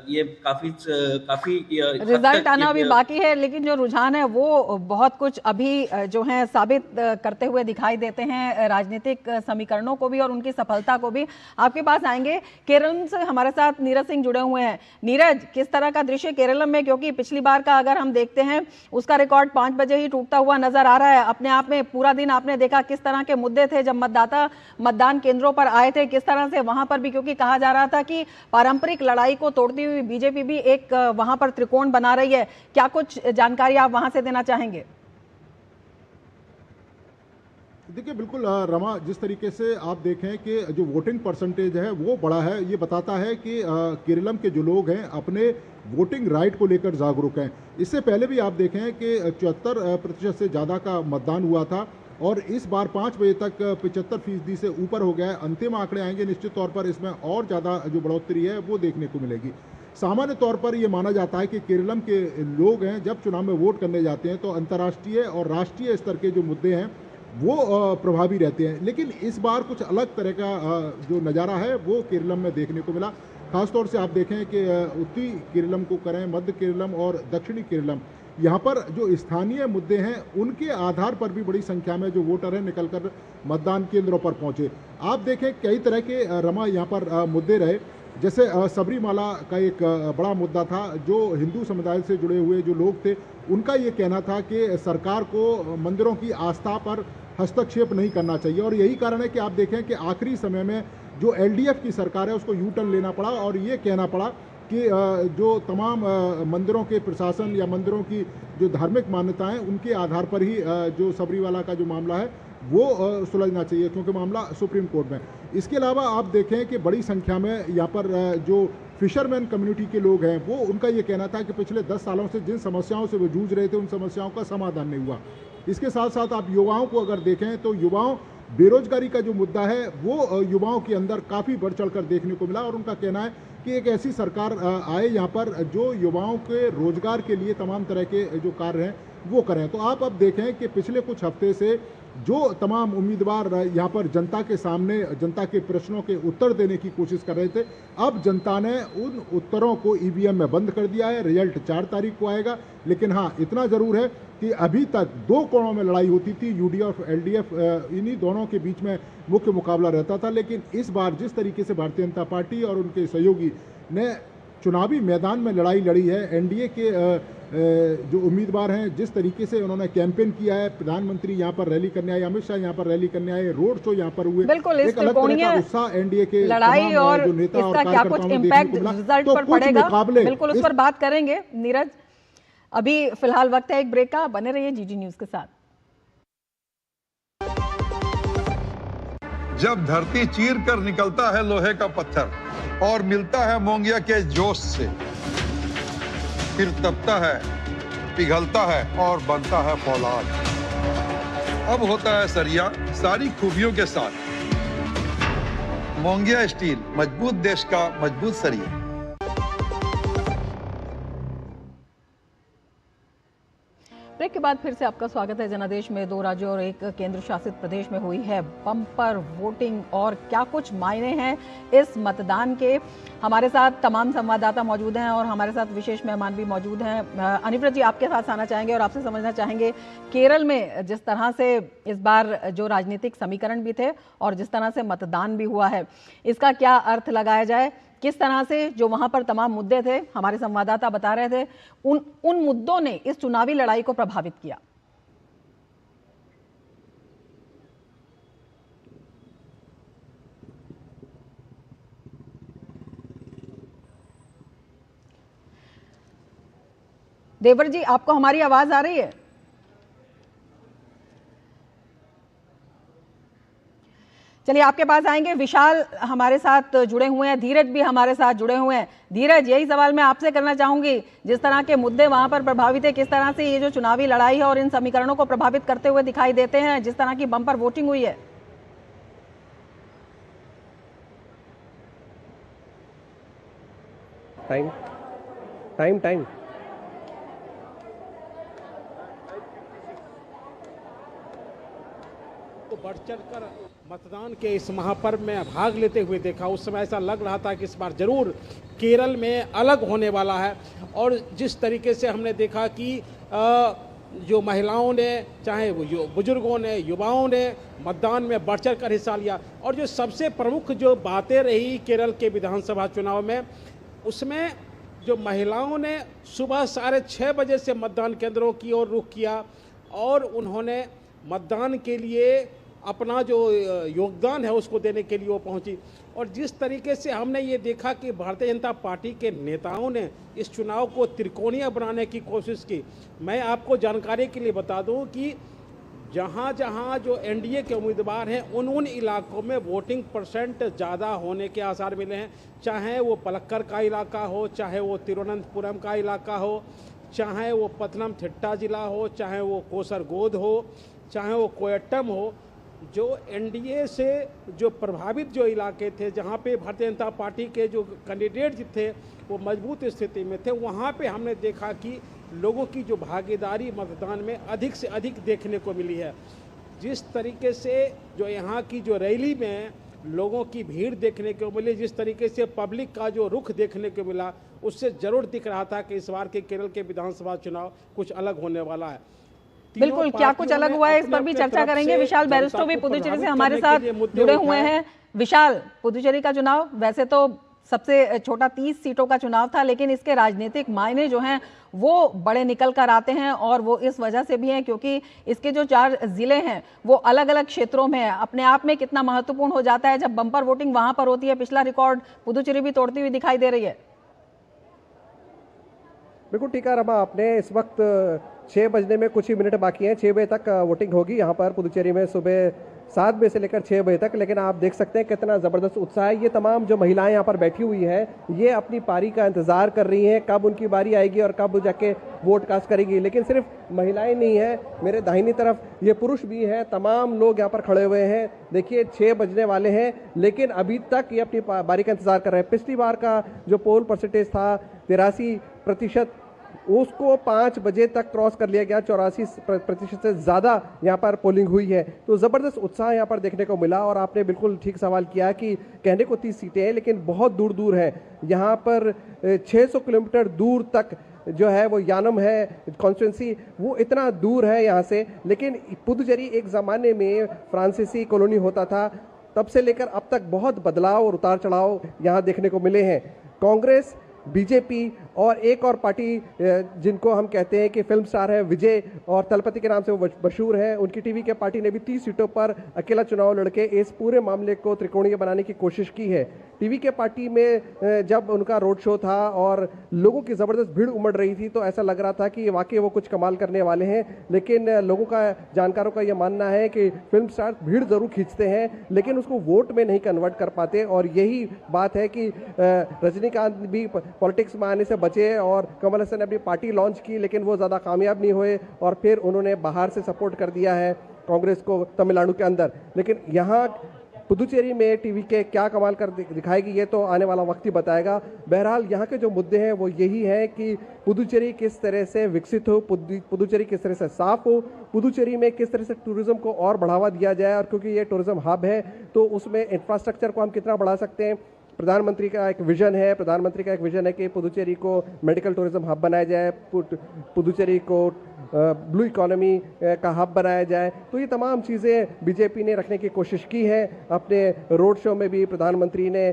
ये काफी रिजल्ट आना भी बाकी है, लेकिन जो रुझान है वो बहुत कुछ अभी जो है साबित करते हुए दिखाई देते हैं राजनीतिक समीकरणों को भी और उनकी सफलता को भी। आपके पास आएंगे, केरल से हमारे साथ नीरज सिंह जुड़े हुए हैं। नीरज, किस तरह का दृश्य केरल में, क्योंकि पिछली बार का अगर हम देखते हैं उसका रिकॉर्ड 5 बजे ही टूटता हुआ नजर आ रहा है। अपने आप में पूरा दिन आपने देखा किस तरह के मुद्दे थे जब मतदाता मतदान केंद्रों पर आए थे, किस तरह से वहां पर भी, क्योंकि कहा जा रहा था कि पारंपरिक लड़ाई को तोड़ती हुई बीजेपी भी एक वहां पर त्रिकोण बना रही है। क्या कुछ जानकारी आप वहां से देना चाहेंगे? देखिए बिल्कुल रमा, जिस तरीके से आप देखें कि जो वोटिंग परसेंटेज है वो बड़ा है, ये बताता है कि केरलम के जो लोग हैं अपने वोटिंग राइट को लेकर जागरूक हैं। इससे पहले भी आप देखें कि 74% से ज़्यादा का मतदान हुआ था और इस बार 5 बजे तक 75% से ऊपर हो गया है। अंतिम आंकड़े आएंगे, निश्चित तौर पर इसमें और ज़्यादा जो बढ़ोतरी है वो देखने को मिलेगी। सामान्य तौर पर ये माना जाता है कि केरलम के लोग हैं जब चुनाव में वोट करने जाते हैं तो अंतर्राष्ट्रीय और राष्ट्रीय स्तर के जो मुद्दे हैं वो प्रभावी रहते हैं, लेकिन इस बार कुछ अलग तरह का जो नज़ारा है वो केरलम में देखने को मिला। खासतौर से आप देखें कि उत्तरी केरलम को करें, मध्य केरलम और दक्षिणी केरलम, यहाँ पर जो स्थानीय मुद्दे हैं उनके आधार पर भी बड़ी संख्या में जो वोटर हैं निकलकर मतदान केंद्रों पर पहुँचे। आप देखें कई तरह के रमा यहाँ पर मुद्दे रहे, जैसे सबरीमाला का एक बड़ा मुद्दा था। जो हिंदू समुदाय से जुड़े हुए जो लोग थे उनका ये कहना था कि सरकार को मंदिरों की आस्था पर हस्तक्षेप नहीं करना चाहिए, और यही कारण है कि आप देखें कि आखिरी समय में जो एलडीएफ की सरकार है उसको यू टर्न लेना पड़ा और ये कहना पड़ा कि जो तमाम मंदिरों के प्रशासन या मंदिरों की जो धार्मिक मान्यताएं उनके आधार पर ही जो सबरीमाला का जो मामला है वो सुलझना चाहिए, क्योंकि मामला सुप्रीम कोर्ट में। इसके अलावा आप देखें कि बड़ी संख्या में यहाँ पर जो फिशरमैन कम्युनिटी के लोग हैं वो उनका ये कहना था कि पिछले 10 सालों से जिन समस्याओं से वो जूझ रहे थे उन समस्याओं का समाधान नहीं हुआ। इसके साथ साथ आप युवाओं को अगर देखें तो युवाओं बेरोजगारी का जो मुद्दा है वो युवाओं के अंदर काफ़ी बढ़ चढ़ कर देखने को मिला, और उनका कहना है कि एक ऐसी सरकार आए यहाँ पर जो युवाओं के रोजगार के लिए तमाम तरह के जो कार्य हैं वो करें। तो आप अब देखें कि पिछले कुछ हफ्ते से जो तमाम उम्मीदवार यहाँ पर जनता के सामने जनता के प्रश्नों के उत्तर देने की कोशिश कर रहे थे, अब जनता ने उन उत्तरों को ईवीएम में बंद कर दिया है। रिजल्ट 4 तारीख को आएगा, लेकिन हाँ इतना ज़रूर है कि अभी तक 2 कोणों में लड़ाई होती थी, यूडीएफ एलडीएफ, इन्हीं दोनों के बीच में मुख्य मुकाबला रहता था। लेकिन इस बार जिस तरीके से भारतीय जनता पार्टी और उनके सहयोगी ने चुनावी मैदान में लड़ाई लड़ी है, एनडीए के जो उम्मीदवार हैं जिस तरीके से उन्होंने कैंपेन किया है, प्रधानमंत्री यहाँ पर रैली करने आए, अमित शाह यहाँ पर रैली करने आए, रोड शो यहाँ पर हुए, बिल्कुल एक अलग तरह का उत्साह एनडीए के लड़ाई और जो नेता और इसका क्या कुछ इम्पैक्ट रिजल्ट पर पड़ेगा, बिल्कुल उस पर बात करेंगे। नीरज, अभी फिलहाल वक्त है एक ब्रेक का, बने रहिए जीजी न्यूज के साथ। जब धरती चीर कर निकलता है लोहे का पत्थर और मिलता है मोंगिया के जोश से, फिर तपता है, पिघलता है और बनता है फौलाद। अब होता है सरिया सारी खूबियों के साथ। मोंगिया स्टील, मजबूत देश का मजबूत सरिया। ब्रेक के बाद फिर से आपका स्वागत है। जनादेश में 2 राज्यों और 1 केंद्र शासित प्रदेश में हुई है बम्पर वोटिंग, और क्या कुछ मायने हैं इस मतदान के। हमारे साथ तमाम संवाददाता मौजूद हैं और हमारे साथ विशेष मेहमान भी मौजूद हैं। अनिव्रत जी, आपके साथ आना चाहेंगे और आपसे समझना चाहेंगे केरल में जिस तरह से इस बार जो राजनीतिक समीकरण भी थे और जिस तरह से मतदान भी हुआ है, इसका क्या अर्थ लगाया जाए, किस तरह से जो वहां पर तमाम मुद्दे थे, हमारे संवाददाता बता रहे थे, उन मुद्दों ने इस चुनावी लड़ाई को प्रभावित किया। देवर जी, आपको हमारी आवाज आ रही है? चलिए आपके पास आएंगे। विशाल हमारे साथ जुड़े हुए हैं, धीरज भी हमारे साथ जुड़े हुए हैं। धीरज, यही सवाल मैं आपसे करना चाहूंगी, जिस तरह के मुद्दे वहां पर प्रभावित है, किस तरह से ये जो चुनावी लड़ाई है और इन समीकरणों को प्रभावित करते हुए दिखाई देते हैं जिस तरह की बम्पर वोटिंग हुई है? टाइम टाइम टाइम बढ़ चढ़कर मतदान के इस महापर्व में भाग लेते हुए देखा। उस समय ऐसा लग रहा था कि इस बार जरूर केरल में अलग होने वाला है, और जिस तरीके से हमने देखा कि जो महिलाओं ने, चाहे वो बुजुर्गों ने, युवाओं ने मतदान में बढ़ चढ़ कर हिस्सा लिया, और जो सबसे प्रमुख जो बातें रही केरल के विधानसभा चुनाव में, उसमें जो महिलाओं ने सुबह 6:30 बजे से मतदान केंद्रों की ओर रुख किया और उन्होंने मतदान के लिए अपना जो योगदान है उसको देने के लिए वो पहुंची। और जिस तरीके से हमने ये देखा कि भारतीय जनता पार्टी के नेताओं ने इस चुनाव को त्रिकोणीय बनाने की कोशिश की। मैं आपको जानकारी के लिए बता दूं कि जहां जहां जो एनडीए के उम्मीदवार हैं उन इलाकों में वोटिंग परसेंट ज़्यादा होने के आसार मिले हैं, चाहे वो पलक्कड़ का इलाका हो, चाहे वो तिरुवनंतपुरम का इलाका हो, चाहे वो पथनमथिट्टा जिला हो, चाहे वो कोसरगोद हो, चाहे वो कोयट्टम हो। जो एनडीए से जो प्रभावित जो इलाके थे, जहां पे भारतीय जनता पार्टी के जो कैंडिडेट थे वो मजबूत स्थिति में थे, वहां पे हमने देखा कि लोगों की जो भागीदारी मतदान में अधिक से अधिक देखने को मिली है। जिस तरीके से जो यहाँ की जो रैली में लोगों की भीड़ देखने को मिली, जिस तरीके से पब्लिक का जो रुख देखने को मिला, उससे जरूर दिख रहा था कि इस बार के केरल के विधानसभा चुनाव कुछ अलग होने वाला है। बिल्कुल, क्या कुछ अलग हुआ है इस पर भी चर्चा करेंगे। विशाल बैरिस्टो भी पुदुचेरी से हमारे साथ जुड़े हुए हैं। विशाल, पुदुचेरी का चुनाव वैसे तो सबसे छोटा 30 सीटों का चुनाव था, लेकिन इसके राजनीतिक मायने जो हैं वो बड़े निकल कर आते हैं और वो इस वजह से भी हैं क्योंकि इसके जो 4 जिले हैं वो अलग अलग क्षेत्रों में है। अपने आप में कितना महत्वपूर्ण हो जाता है जब बम्पर वोटिंग वहां पर होती है। पिछला रिकॉर्ड पुदुचेरी भी तोड़ती हुई दिखाई दे रही है। बिल्कुल ठीक है रमा, आपने इस वक्त 6 बजने में कुछ ही मिनट बाकी हैं। 6 बजे तक वोटिंग होगी यहाँ पर पुदुचेरी में, सुबह 7 बजे से लेकर 6 बजे तक। लेकिन आप देख सकते हैं कितना ज़बरदस्त उत्साह है। ये तमाम जो महिलाएं यहाँ पर बैठी हुई हैं ये अपनी पारी का इंतज़ार कर रही हैं, कब उनकी बारी आएगी और कब जाके वोट कास्ट करेगी। लेकिन सिर्फ महिलाएं नहीं हैं, मेरे दाहिनी तरफ ये पुरुष भी हैं, तमाम लोग यहाँ पर खड़े हुए हैं। देखिए 6 बजने वाले हैं लेकिन अभी तक ये अपनी बारी का इंतज़ार कर रहे हैं। पिछली बार का जो पोल परसेंटेज था 83%, उसको 5 बजे तक क्रॉस कर लिया गया। 84% से ज़्यादा यहाँ पर पोलिंग हुई है। तो ज़बरदस्त उत्साह यहाँ पर देखने को मिला। और आपने बिल्कुल ठीक सवाल किया कि कहने को 30 सीटें हैं लेकिन बहुत दूर दूर है। यहाँ पर 600 किलोमीटर दूर तक जो है वो यानम है कॉन्स्टिट्यूंसी, वो इतना दूर है यहाँ से। लेकिन पुदुचेरी एक ज़माने में फ्रांसीसी कॉलोनी होता था, तब से लेकर अब तक बहुत बदलाव और उतार चढ़ाव यहाँ देखने को मिले हैं। कांग्रेस, बीजेपी और एक और पार्टी जिनको हम कहते हैं कि फिल्म स्टार है, विजय और तलपति के नाम से वो मशहूर है, उनकी टीवी के पार्टी ने भी 30 सीटों पर अकेला चुनाव लड़के इस पूरे मामले को त्रिकोणीय बनाने की कोशिश की है। टीवी के पार्टी में जब उनका रोड शो था और लोगों की ज़बरदस्त भीड़ उमड़ रही थी तो ऐसा लग रहा था कि वाकई वो कुछ कमाल करने वाले हैं। लेकिन लोगों का, जानकारों का यह मानना है कि फिल्म स्टार भीड़ ज़रूर खींचते हैं लेकिन उसको वोट में नहीं कन्वर्ट कर पाते। और यही बात है कि रजनीकांत भी पॉलिटिक्स में आने से बचे और कमल हसन ने अपनी पार्टी लॉन्च की लेकिन वो ज़्यादा कामयाब नहीं हुए और फिर उन्होंने बाहर से सपोर्ट कर दिया है कांग्रेस को तमिलनाडु के अंदर। लेकिन यहाँ पुदुचेरी में टीवी के क्या कमाल कर दिखाएगी ये तो आने वाला वक्त ही बताएगा। बहरहाल यहाँ के जो मुद्दे हैं वो यही है कि पुदुचेरी किस तरह से विकसित हो, पुदुचेरी किस तरह से साफ हो, पुदुचेरी में किस तरह से टूरिज्म को और बढ़ावा दिया जाए। और क्योंकि ये टूरिज्म हब है तो उसमें इंफ्रास्ट्रक्चर को हम कितना बढ़ा सकते हैं। प्रधानमंत्री का एक विजन है कि पुदुचेरी को मेडिकल टूरिज्म हब बनाया जाए, पुदुचेरी को ब्लू इकोनॉमी का हब बनाया जाए। तो ये तमाम चीज़ें बीजेपी ने रखने की कोशिश की है। अपने रोड शो में भी प्रधानमंत्री ने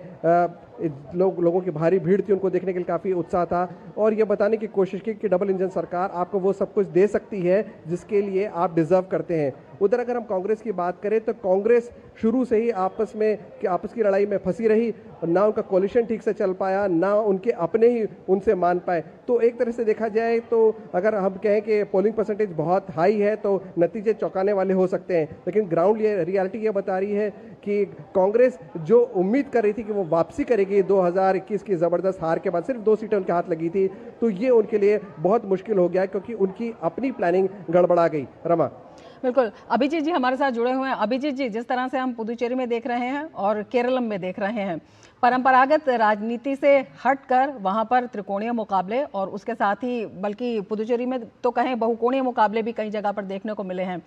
लोगों की भारी भीड़ थी, उनको देखने के लिए काफ़ी उत्साह था और ये बताने की कोशिश की कि डबल इंजन सरकार आपको वो सब कुछ दे सकती है जिसके लिए आप डिजर्व करते हैं। उधर अगर हम कांग्रेस की बात करें तो कांग्रेस शुरू से ही आपस की लड़ाई में फंसी रही, ना उनका कोलिशन ठीक से चल पाया, ना उनके अपने ही उनसे मान पाए। तो एक तरह से देखा जाए तो अगर हम कहें कि पोलिंग परसेंटेज बहुत हाई है तो नतीजे चौंकाने वाले हो सकते हैं, लेकिन ग्राउंड रियलिटी ये बता रही है कि कांग्रेस जो उम्मीद कर रही थी कि वो वापसी करेगी 2021 की ज़बरदस्त हार के बाद, सिर्फ 2 सीटें उनके हाथ लगी थी, तो ये उनके लिए बहुत मुश्किल हो गया क्योंकि उनकी अपनी प्लानिंग गड़बड़ा गई। रमा, बिल्कुल, अभिजीत जी हमारे साथ जुड़े हुए हैं। अभिजीत जी, जिस तरह से हम पुदुचेरी में देख रहे हैं और केरलम में देख रहे हैं, परंपरागत राजनीति से हटकर वहां पर त्रिकोणीय मुकाबले और उसके साथ ही बल्कि पुदुचेरी में तो कहें बहुकोणीय मुकाबले भी कई जगह पर देखने को मिले हैं।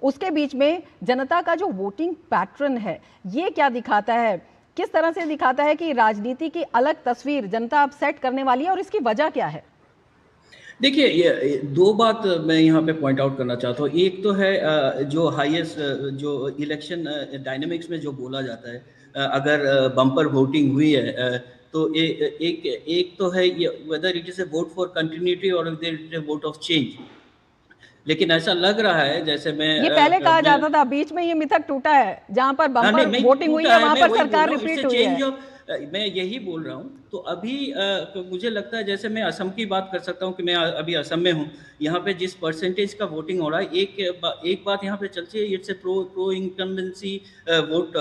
उसके बीच में जनता का जो वोटिंग पैटर्न है ये क्या दिखाता है, किस तरह से दिखाता है कि राजनीति की अलग तस्वीर जनता अब सेट करने वाली है और इसकी वजह क्या है? देखिए, ये दो बात मैं यहाँ पे पॉइंट आउट करना चाहता हूँ। एक तो है जो हाईएस्ट जो इलेक्शन डायनेमिक्स में जो बोला जाता है, अगर बम्पर वोटिंग हुई है तो एक तो है ये whether it is a vote for continuity और whether it is a vote of change. लेकिन ऐसा लग रहा है जैसे ये पहले कहा जाता था, बीच में ये मिथक टूटा है, जहां पर बम्पर वोटिंग हुई है वहां पर सरकार रिपीट हुई है। मैं यही बोल रहा हूँ। तो अभी मुझे लगता है, जैसे मैं असम की बात कर सकता हूँ कि मैं अभी असम में हूँ, यहाँ पे जिस परसेंटेज का वोटिंग हो रहा है, एक बात यहाँ पे चलती है, it's a pro incumbency vote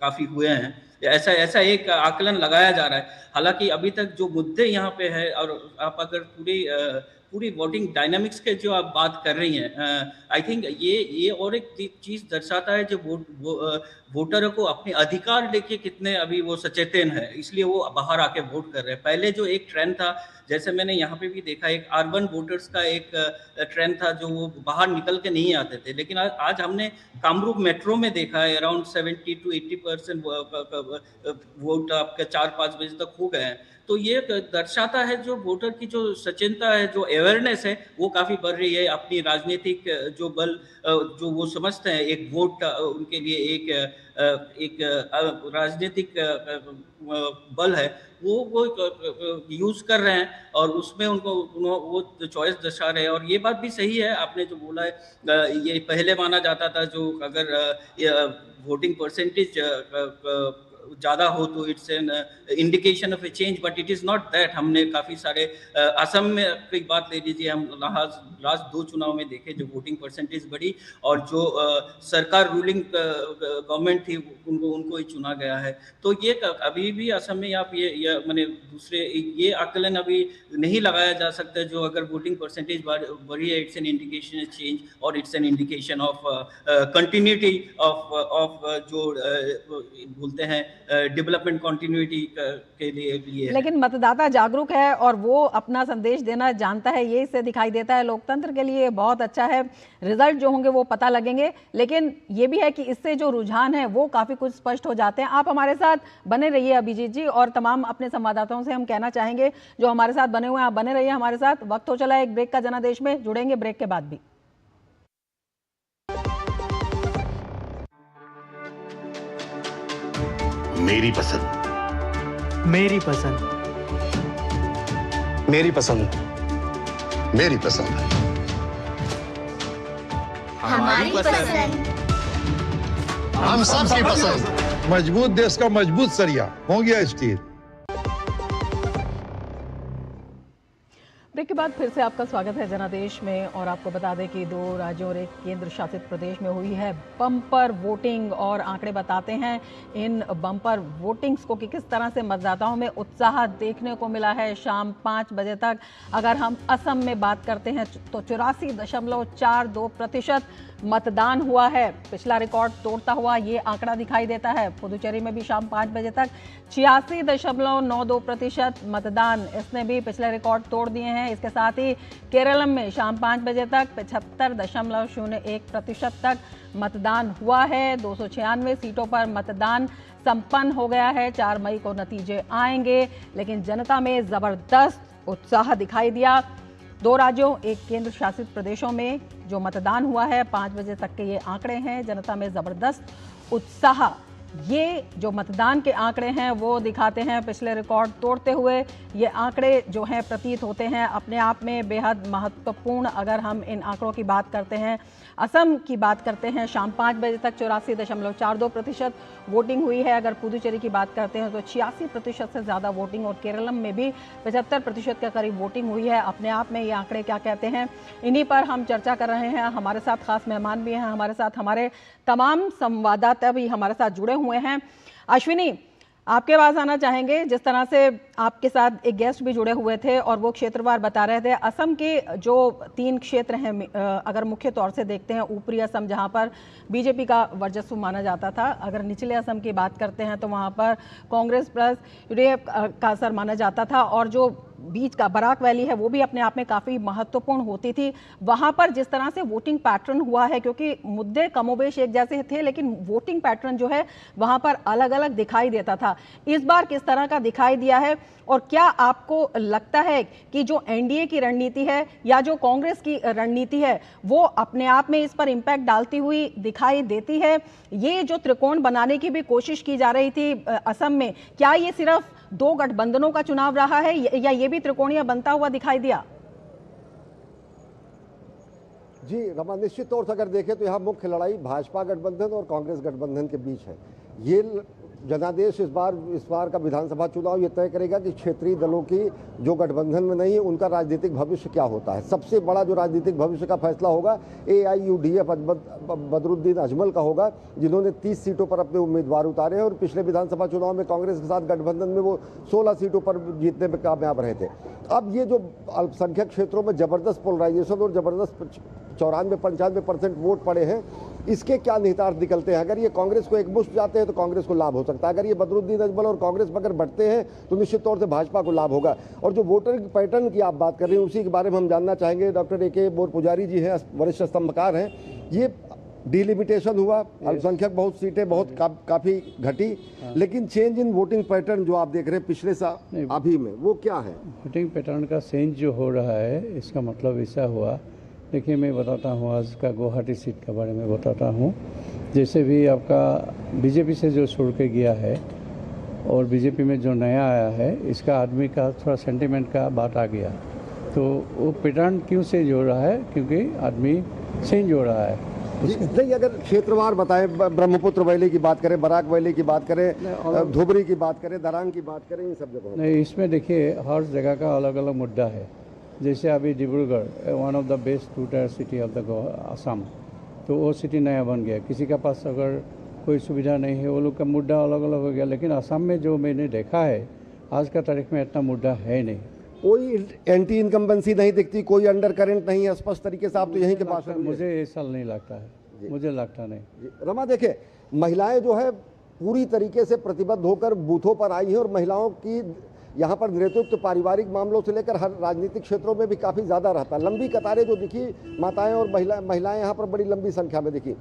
काफ़ी हुए हैं, ऐसा एक आकलन लगाया जा रहा है। हालांकि अभी तक जो मुद्दे यहाँ पे है, और आप अगर पूरी वोटिंग डायनामिक्स के जो आप बात कर रही हैं, आई थिंक ये और एक चीज़ दर्शाता है जो वोटरों को अपने अधिकार लेके कितने अभी वो सचेतन है, इसलिए वो बाहर आके वोट कर रहे हैं। पहले जो एक ट्रेंड था, जैसे मैंने यहाँ पे भी देखा, एक अर्बन वोटर्स का एक ट्रेंड था जो वो बाहर निकल के नहीं आते थे, लेकिन आज हमने कामरूप मेट्रो में देखा है अराउंड 70 to 80% वोट आपके 4-5 बजे तक हो गए हैं। तो ये दर्शाता है जो वोटर की जो सचेतनता है, जो अवेयरनेस है, वो काफ़ी बढ़ रही है। अपनी राजनीतिक जो बल जो वो समझते हैं, एक वोट उनके लिए एक राजनीतिक बल है, वो यूज़ कर रहे हैं और उसमें उनको वो चॉइस दर्शा रहे हैं। और ये बात भी सही है, आपने जो बोला है, ये पहले माना जाता था जो अगर वोटिंग परसेंटेज ज़्यादा हो तो it's an indication of A change, but it is not that. हमने काफ़ी सारे असम में की बात ले लीजिए, हम लास्ट 2 चुनाव में देखे जो वोटिंग परसेंटेज बढ़ी, और जो सरकार रूलिंग गवर्नमेंट थी उनको ही चुना गया है। तो ये अभी भी असम में आप ये मैंने दूसरे ये आकलन अभी नहीं लगाया जा सकता जो अगर वोटिंग परसेंटेज बढ़ी है, इट्स एन इंडिकेशन चेंज और it's an indication of continuity of जो बोलते हैं डेवलपमेंट कंटिन्यूटी के लिए। लेकिन मतदाता जागरूक है और वो अपना संदेश देना जानता है, ये इससे दिखाई देता है। लोकतंत्र के लिए बहुत अच्छा है, रिजल्ट जो होंगे वो पता लगेंगे, लेकिन ये भी है कि इससे जो रुझान है वो काफी कुछ स्पष्ट हो जाते हैं। आप हमारे साथ बने रहिए अभिजीत जी, और तमाम अपने संवाददाताओं से हम कहना चाहेंगे जो हमारे साथ बने हुए हैं, आप बने रहिए हमारे साथ। वक्त हो चला एक ब्रेक का जनादेश में, जुड़ेंगे ब्रेक के बाद भी। मेरी पसंद, मेरी पसंद, मेरी पसंद, मेरी पसंद, हमारी पसंद, हम सबकी पसंद। मजबूत देश का मजबूत सरिया हो गया स्टील। ब्रेक के बाद फिर से आपका स्वागत है जनादेश में, और आपको बता दें कि 2 राज्यों और 1 केंद्र शासित प्रदेश में हुई है बम्पर वोटिंग, और आंकड़े बताते हैं इन बम्पर वोटिंग्स को कि किस तरह से मतदाताओं में उत्साह देखने को मिला है। शाम 5 बजे तक अगर हम असम में बात करते हैं तो 84.42% मतदान हुआ है, पिछला रिकॉर्ड तोड़ता हुआ ये आंकड़ा दिखाई देता है। पुदुचेरी में भी शाम 5 बजे तक 86.92% मतदान, इसने भी पिछले रिकॉर्ड तोड़ दिए हैं। इसके साथ ही केरलम में शाम 5 बजे तक 75.01% तक मतदान हुआ है। 296 सीटों पर मतदान संपन्न हो गया है। 4 मई को नतीजे आएंगे, लेकिन जनता में जबरदस्त उत्साह दिखाई दिया। 2 राज्यों 1 केंद्र शासित प्रदेशों में जो मतदान हुआ है, 5 बजे तक के ये आंकड़े हैं। जनता में जबरदस्त उत्साह, ये जो मतदान के आंकड़े हैं वो दिखाते हैं पिछले रिकॉर्ड तोड़ते हुए। ये आंकड़े जो हैं प्रतीत होते हैं अपने आप में बेहद महत्वपूर्ण। अगर हम इन आंकड़ों की बात करते हैं, असम की बात करते हैं, शाम 5 बजे तक 84.42% वोटिंग हुई है। अगर पुदुचेरी की बात करते हैं तो 86% से ज़्यादा वोटिंग, और केरलम में भी 75% के करीब वोटिंग हुई है। अपने आप में ये आंकड़े क्या कहते हैं, इन्हीं पर हम चर्चा कर रहे हैं। हमारे साथ खास मेहमान भी हैं, हमारे साथ हमारे तमाम संवाददाता भी हमारे साथ जुड़े हुए हैं। अश्विनी, आपके पास आना चाहेंगे। जिस तरह से आपके साथ एक गेस्ट भी जुड़े हुए थे और वो क्षेत्रवार बता रहे थे, असम के जो 3 क्षेत्र हैं, अगर मुख्य तौर से देखते हैं, ऊपरी असम जहां पर बीजेपी का वर्चस्व माना जाता था, अगर निचले असम की बात करते हैं तो वहां पर कांग्रेस प्लस यूडीएफ का असर माना जाता था, और जो बीच का बराक वैली है वो भी अपने आप में काफी महत्वपूर्ण होती थी। वहां पर जिस तरह से वोटिंग पैटर्न हुआ है, क्योंकि मुद्दे कमोबेश एक जैसे थे लेकिन वोटिंग पैटर्न जो है वहां पर अलग अलग दिखाई देता था, इस बार किस तरह का दिखाई दिया है? और क्या आपको लगता है कि जो एनडीए की रणनीति है या जो कांग्रेस की रणनीति है वो अपने आप में इस पर इंपैक्ट डालती हुई दिखाई देती है? ये जो त्रिकोण बनाने की भी कोशिश की जा रही थी असम में, क्या ये सिर्फ दो गठबंधनों का चुनाव रहा है या ये भी त्रिकोणीय बनता हुआ दिखाई दिया? जी रमा, निश्चित तौर से अगर देखें तो यहाँ मुख्य लड़ाई भाजपा गठबंधन और कांग्रेस गठबंधन के बीच है। ये जनादेश इस बार का विधानसभा चुनाव ये तय करेगा कि क्षेत्रीय दलों की जो गठबंधन में नहीं है उनका राजनीतिक भविष्य क्या होता है। सबसे बड़ा जो राजनीतिक भविष्य का फैसला होगा AIUDF बदरुद्दीन अजमल का होगा, जिन्होंने 30 सीटों पर अपने उम्मीदवार उतारे हैं और पिछले विधानसभा चुनाव में कांग्रेस के साथ गठबंधन में वो 16 सीटों पर जीतने में कामयाब रहे थे। अब ये जो अल्पसंख्यक क्षेत्रों में जबरदस्त पोलराइजेशन और जबरदस्त 94-95% वोट पड़े हैं, इसके क्या निहितार्थ निकलते हैं? अगर ये कांग्रेस को एकमुश्त जाते हैं तो कांग्रेस को लाभ हो सकता है, अगर ये बदरुद्दीन अजमल और कांग्रेस पर अगर बढ़ते हैं तो निश्चित तौर से भाजपा को लाभ होगा। और जो वोटर पैटर्न की आप बात कर रहे हैं उसी के बारे में हम जानना चाहेंगे। डॉक्टर AK बोर पुजारी जी हैं, वरिष्ठ स्तंभकार हैं। ये डिलिमिटेशन हुआ, अल्पसंख्यक बहुत सीटें बहुत काफी घटी, लेकिन चेंज इन वोटिंग पैटर्न जो आप देख रहे हैं पिछले साल अभी में, वो क्या है? वोटिंग पैटर्न का चेंज जो हो रहा है इसका मतलब ऐसा हुआ, देखिए मैं बताता हूँ आज का गुवाहाटी सीट के बारे में बताता हूँ। जैसे भी आपका बीजेपी से जो छोड़ के गया है और बीजेपी में जो नया आया है, इसका आदमी का थोड़ा सेंटिमेंट का बात आ गया, तो वो पैटर्न क्यों चेंज हो रहा है? क्योंकि आदमी चेंज हो रहा है। नहीं, अगर क्षेत्रवार बताएं, ब्रह्मपुत्र वैली की बात करें, बराक वैली की बात करें, धुबरी की बात करें, दरांग की बात करें, इन सब जगहों नहीं, इसमें देखिए हर जगह का अलग अलग मुद्दा है। जैसे अभी Dibrugarh one of the best 2 tyre city of the Assam, तो वो सिटी नया बन गया। किसी का पास अगर कोई सुविधा नहीं है, वो लोग का मुद्दा अलग अलग हो गया। लेकिन असम में जो मैंने देखा है आज का तारीख में इतना मुद्दा है नहीं, कोई एंटी इनकम्बेंसी नहीं दिखती, कोई अंडर करंट नहीं है स्पष्ट तरीके से। आप तो यहीं के पास, मुझे ऐसा नहीं लगता है, मुझे लगता नहीं। रमा, देखे महिलाएं जो है पूरी तरीके से प्रतिबद्ध होकर बूथों पर आई हैं और महिलाओं की यहाँ पर नेतृत्व पारिवारिक मामलों से लेकर हर राजनीतिक क्षेत्रों में भी काफ़ी ज़्यादा रहता है। लंबी कतारें जो दिखी, माताएं और महिलाएं यहाँ पर बड़ी लंबी संख्या में दिखी।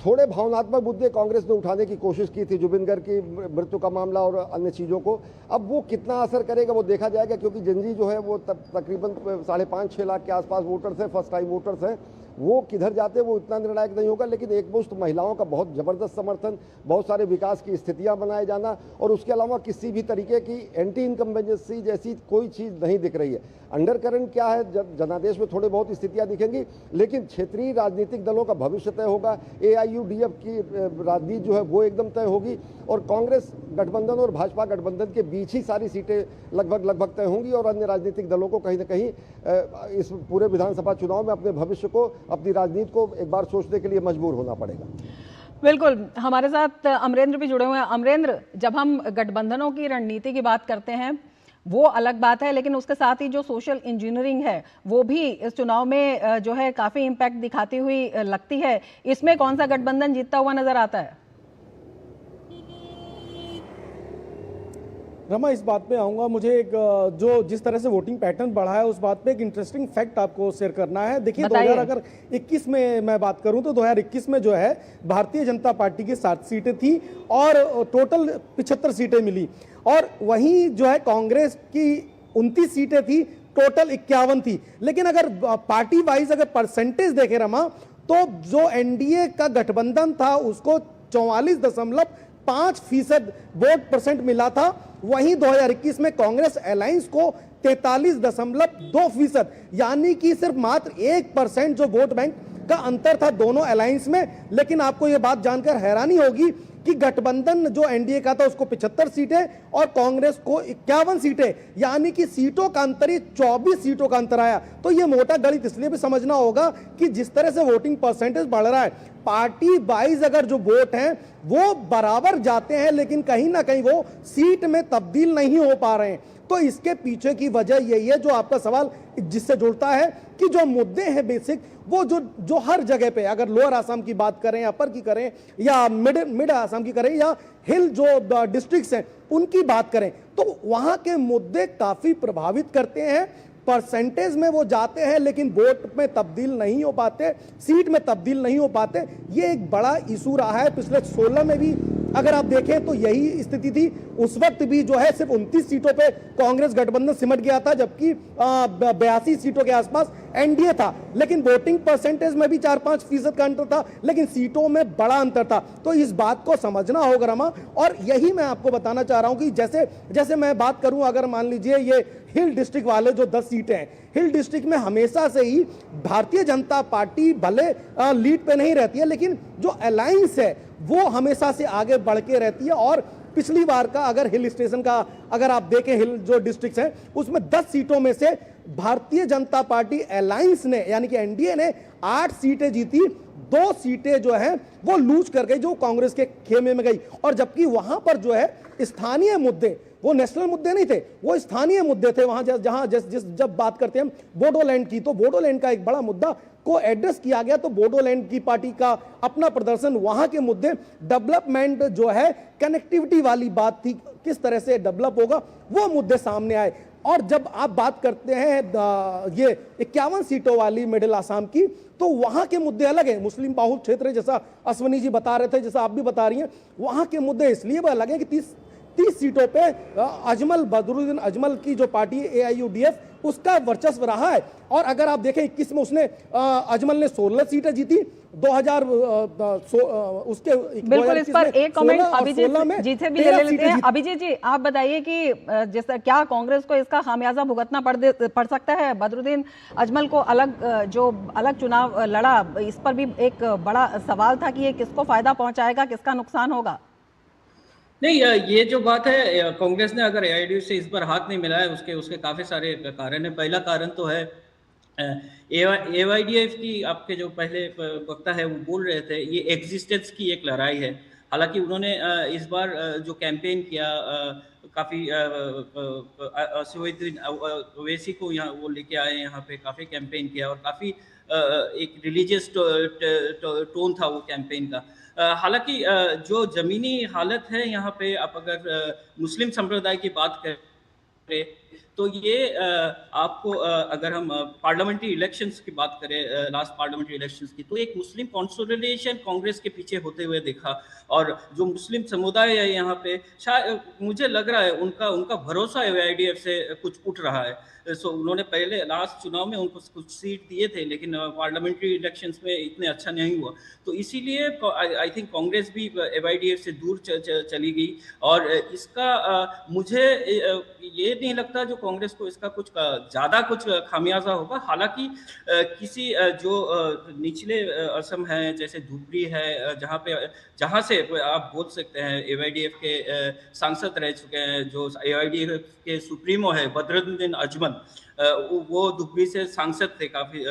थोड़े भावनात्मक मुद्दे कांग्रेस ने उठाने की कोशिश की थी, जुबिन गर्ग की मृत्यु का मामला और अन्य चीज़ों को। अब वो कितना असर करेगा वो देखा जाएगा, क्योंकि जनजी जो है वो तकरीबन 5.5-6 लाख के आसपास वोटर्स हैं, फर्स्ट टाइम वोटर्स हैं। वो किधर जाते हैं वो इतना निर्णायक नहीं होगा, लेकिन एकमुश्त महिलाओं का बहुत ज़बरदस्त समर्थन, बहुत सारे विकास की स्थितियां बनाए जाना और उसके अलावा किसी भी तरीके की एंटी इनकम्बेंसी जैसी कोई चीज़ नहीं दिख रही है। अंडर करंट क्या है, जनादेश में थोड़े बहुत स्थितियां दिखेंगी, लेकिन क्षेत्रीय राजनीतिक दलों का भविष्य तय होगा। AIUDF की राजनीति जो है वो एकदम तय होगी और कांग्रेस गठबंधन और भाजपा गठबंधन के बीच ही सारी सीटें लगभग तय होंगी और अन्य राजनीतिक दलों को कहीं ना कहीं इस पूरे विधानसभा चुनाव में अपने भविष्य को, अपनी राजनीति को एक बार सोचने के लिए मजबूर होना पड़ेगा। बिल्कुल, हमारे साथ अमरेंद्र भी जुड़े हुए हैं। अमरेंद्र, जब हम गठबंधनों की रणनीति की बात करते हैं वो अलग बात है, लेकिन उसके साथ ही जो सोशल इंजीनियरिंग है वो भी इस चुनाव में जो है काफी इम्पैक्ट दिखाती हुई लगती है। इसमें कौन सा गठबंधन जीतता हुआ नजर आता है? रमा, इस बात पे आऊँगा। मुझे एक जो जिस तरह से वोटिंग पैटर्न बढ़ा है उस बात पे एक इंटरेस्टिंग फैक्ट आपको शेयर करना है। देखिए 2021 में मैं बात करूं तो 2021 में जो है भारतीय जनता पार्टी की 7 सीटें थी और टोटल 75 सीटें मिली, और वहीं जो है कांग्रेस की 29 सीटें थी, टोटल 51 थी। लेकिन अगर पार्टी वाइज अगर परसेंटेज देखे रमा, तो जो एनडीए का गठबंधन था उसको 44.5% वोट परसेंट मिला था, वहीं 2021 में कांग्रेस अलायंस को 43.2%, यानी कि सिर्फ मात्र 1% जो वोट बैंक का अंतर था दोनों अलायंस में। लेकिन आपको यह बात जानकर हैरानी होगी कि गठबंधन जो एनडीए का था उसको 75 सीटें और कांग्रेस को 51 सीटें, यानी कि सीटों का अंतर ही 24 सीटों का अंतर आया। तो ये मोटा गणित इसलिए भी समझना होगा कि जिस तरह से वोटिंग परसेंटेज बढ़ रहा है, पार्टी वाइज अगर जो वोट हैं वो बराबर जाते हैं लेकिन कहीं ना कहीं वो सीट में तब्दील नहीं हो पा रहे हैं। तो इसके पीछे की वजह यही है जो आपका सवाल जिससे जुड़ता है कि जो मुद्दे हैं बेसिक, वो जो हर जगह पे, अगर लोअर आसाम की बात करें, अपर की करें, या मिड आसाम की करें, या हिल जो डिस्ट्रिक्ट्स हैं उनकी बात करें, तो वहां के मुद्दे काफी प्रभावित करते हैं। परसेंटेज में वो जाते हैं लेकिन वोट में तब्दील नहीं हो पाते, सीट में तब्दील नहीं हो पाते। ये एक बड़ा इशू रहा है। पिछले 16 में भी अगर आप देखें तो यही स्थिति थी। उस वक्त भी जो है सिर्फ 29 सीटों पे कांग्रेस गठबंधन सिमट गया था, जबकि 82 सीटों के आसपास एनडीए था। लेकिन वोटिंग परसेंटेज में भी 4-5% का अंतर था, लेकिन सीटों में बड़ा अंतर था। तो इस बात को समझना होगा रमा, और यही मैं आपको बताना चाह रहा हूं कि जैसे मैं बात करूं, अगर मान लीजिए ये हिल डिस्ट्रिक्ट वाले जो 10 सीटें हैं, हिल डिस्ट्रिक्ट में हमेशा से ही भारतीय जनता पार्टी भले लीड पे नहीं रहती है, लेकिन जो अलायंस है वो हमेशा से आगे बढ़ के रहती है। और पिछली बार का अगर हिल स्टेशन का अगर आप देखें, हिल जो डिस्ट्रिक्ट हैं उसमें 10 सीटों में से भारतीय जनता पार्टी अलायंस ने यानी कि एनडीए ने 8 सीटें जीती, 2 सीटें जो हैं वो लूज कर गई, जो कांग्रेस के खेमे में गई। और जबकि वहां पर जो है स्थानीय मुद्दे, वो नेशनल मुद्दे नहीं थे, वो स्थानीय मुद्दे थे। वहां जहां जब बात करते हैं बोडोलैंड की, तो बोडोलैंड का एक बड़ा मुद्दा को एड्रेस किया गया। तो बोडोलैंड की पार्टी का अपना प्रदर्शन, वहां के मुद्दे, डेवलपमेंट जो है, कनेक्टिविटी वाली बात थी, किस तरह से डेवलप होगा, वो मुद्दे सामने आए। और जब आप बात करते हैं ये 51 सीटों वाली मिडिल आसाम की, तो वहां के मुद्दे अलग हैं। मुस्लिम बाहुल क्षेत्र है, जैसा अश्वनी जी बता रहे थे, जैसा आप भी बता रही हैं, वहां के मुद्दे इसलिए भी अलग हैं कि 30 सीटों पे अजमल बदरुद्दीन अजमल की जो पार्टी AIUDF, उसका वर्चस्व रहा है। और अगर आप देखें 21 में उसने अजमल ने 16 सीटें जीती, 2000 उसके बिल्कुल। इस पर एक कमेंट अभिजीत जी से भी ले लेते हैं। अभिजीत जी, आप बताइए कि जैसा क्या कांग्रेस को इसका खामियाजा भुगतना पड़ सकता है? बदरुद्दीन अजमल को अलग चुनाव लड़ा, इस पर भी एक बड़ा सवाल था कि ये किसको फायदा पहुंचाएगा, किसका नुकसान होगा? नहीं, ये जो बात है, कांग्रेस ने अगर AIUDF से इस पर हाथ नहीं मिलाया, उसके काफी सारे कारण है। पहला कारण तो है AIUDF की, आपके जो पहले वक्ता है वो बोल रहे थे, ये एग्जिस्टेंस की एक लड़ाई है। हालांकि उन्होंने इस बार जो कैंपेन किया, काफ़ी असदुद्दीन ओवैसी को यहाँ वो लेके आए, यहाँ पे काफ़ी कैंपेन किया और काफ़ी एक रिलीजियस टोन था वो कैंपेन का। हालांकि जो ज़मीनी हालत है यहाँ पे, आप अगर मुस्लिम संप्रदाय की बात करें तो ये आपको अगर हम पार्लियामेंट्री इलेक्शंस की बात करें, लास्ट पार्लियामेंट्री इलेक्शंस की, तो एक मुस्लिम कंसोलिडेशन कांग्रेस के पीछे होते हुए देखा। और जो मुस्लिम समुदाय है यहाँ पे, शायद मुझे लग रहा है उनका भरोसा AIUDF से कुछ उठ रहा है। सो उन्होंने पहले लास्ट चुनाव में उनको कुछ सीट दिए थे, लेकिन पार्लियामेंट्री इलेक्शंस में इतने अच्छा नहीं हुआ, तो इसीलिए आई थिंक कांग्रेस भी AIUDF से दूर चली गई। और इसका मुझे ये नहीं लगता जो कांग्रेस को इसका कुछ ज़्यादा कुछ खामियाजा होगा। हालांकि किसी जो निचले असम है, जैसे धुबरी है, जहाँ से आप बोल सकते हैं AIUDF के सांसद रह चुके हैं, जो AIUDF के सुप्रीमो है बदरुद्दीन अजमल, वो धुबरी से सांसद थे, काफ़ी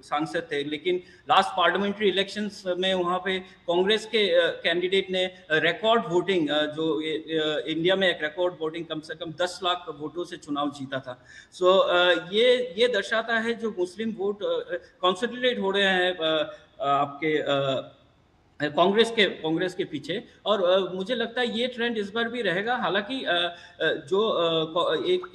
सांसद थे। लेकिन लास्ट पार्लियामेंट्री इलेक्शंस में वहाँ पे कांग्रेस के कैंडिडेट ने रिकॉर्ड वोटिंग, जो इंडिया में एक रिकॉर्ड वोटिंग, कम से कम 10 लाख वोटों से चुनाव जीता था। सो ये दर्शाता है जो मुस्लिम वोट कंसोलिडेट हो रहे हैं आपके कांग्रेस के पीछे। और मुझे लगता है ये ट्रेंड इस बार भी रहेगा। हालांकि जो एक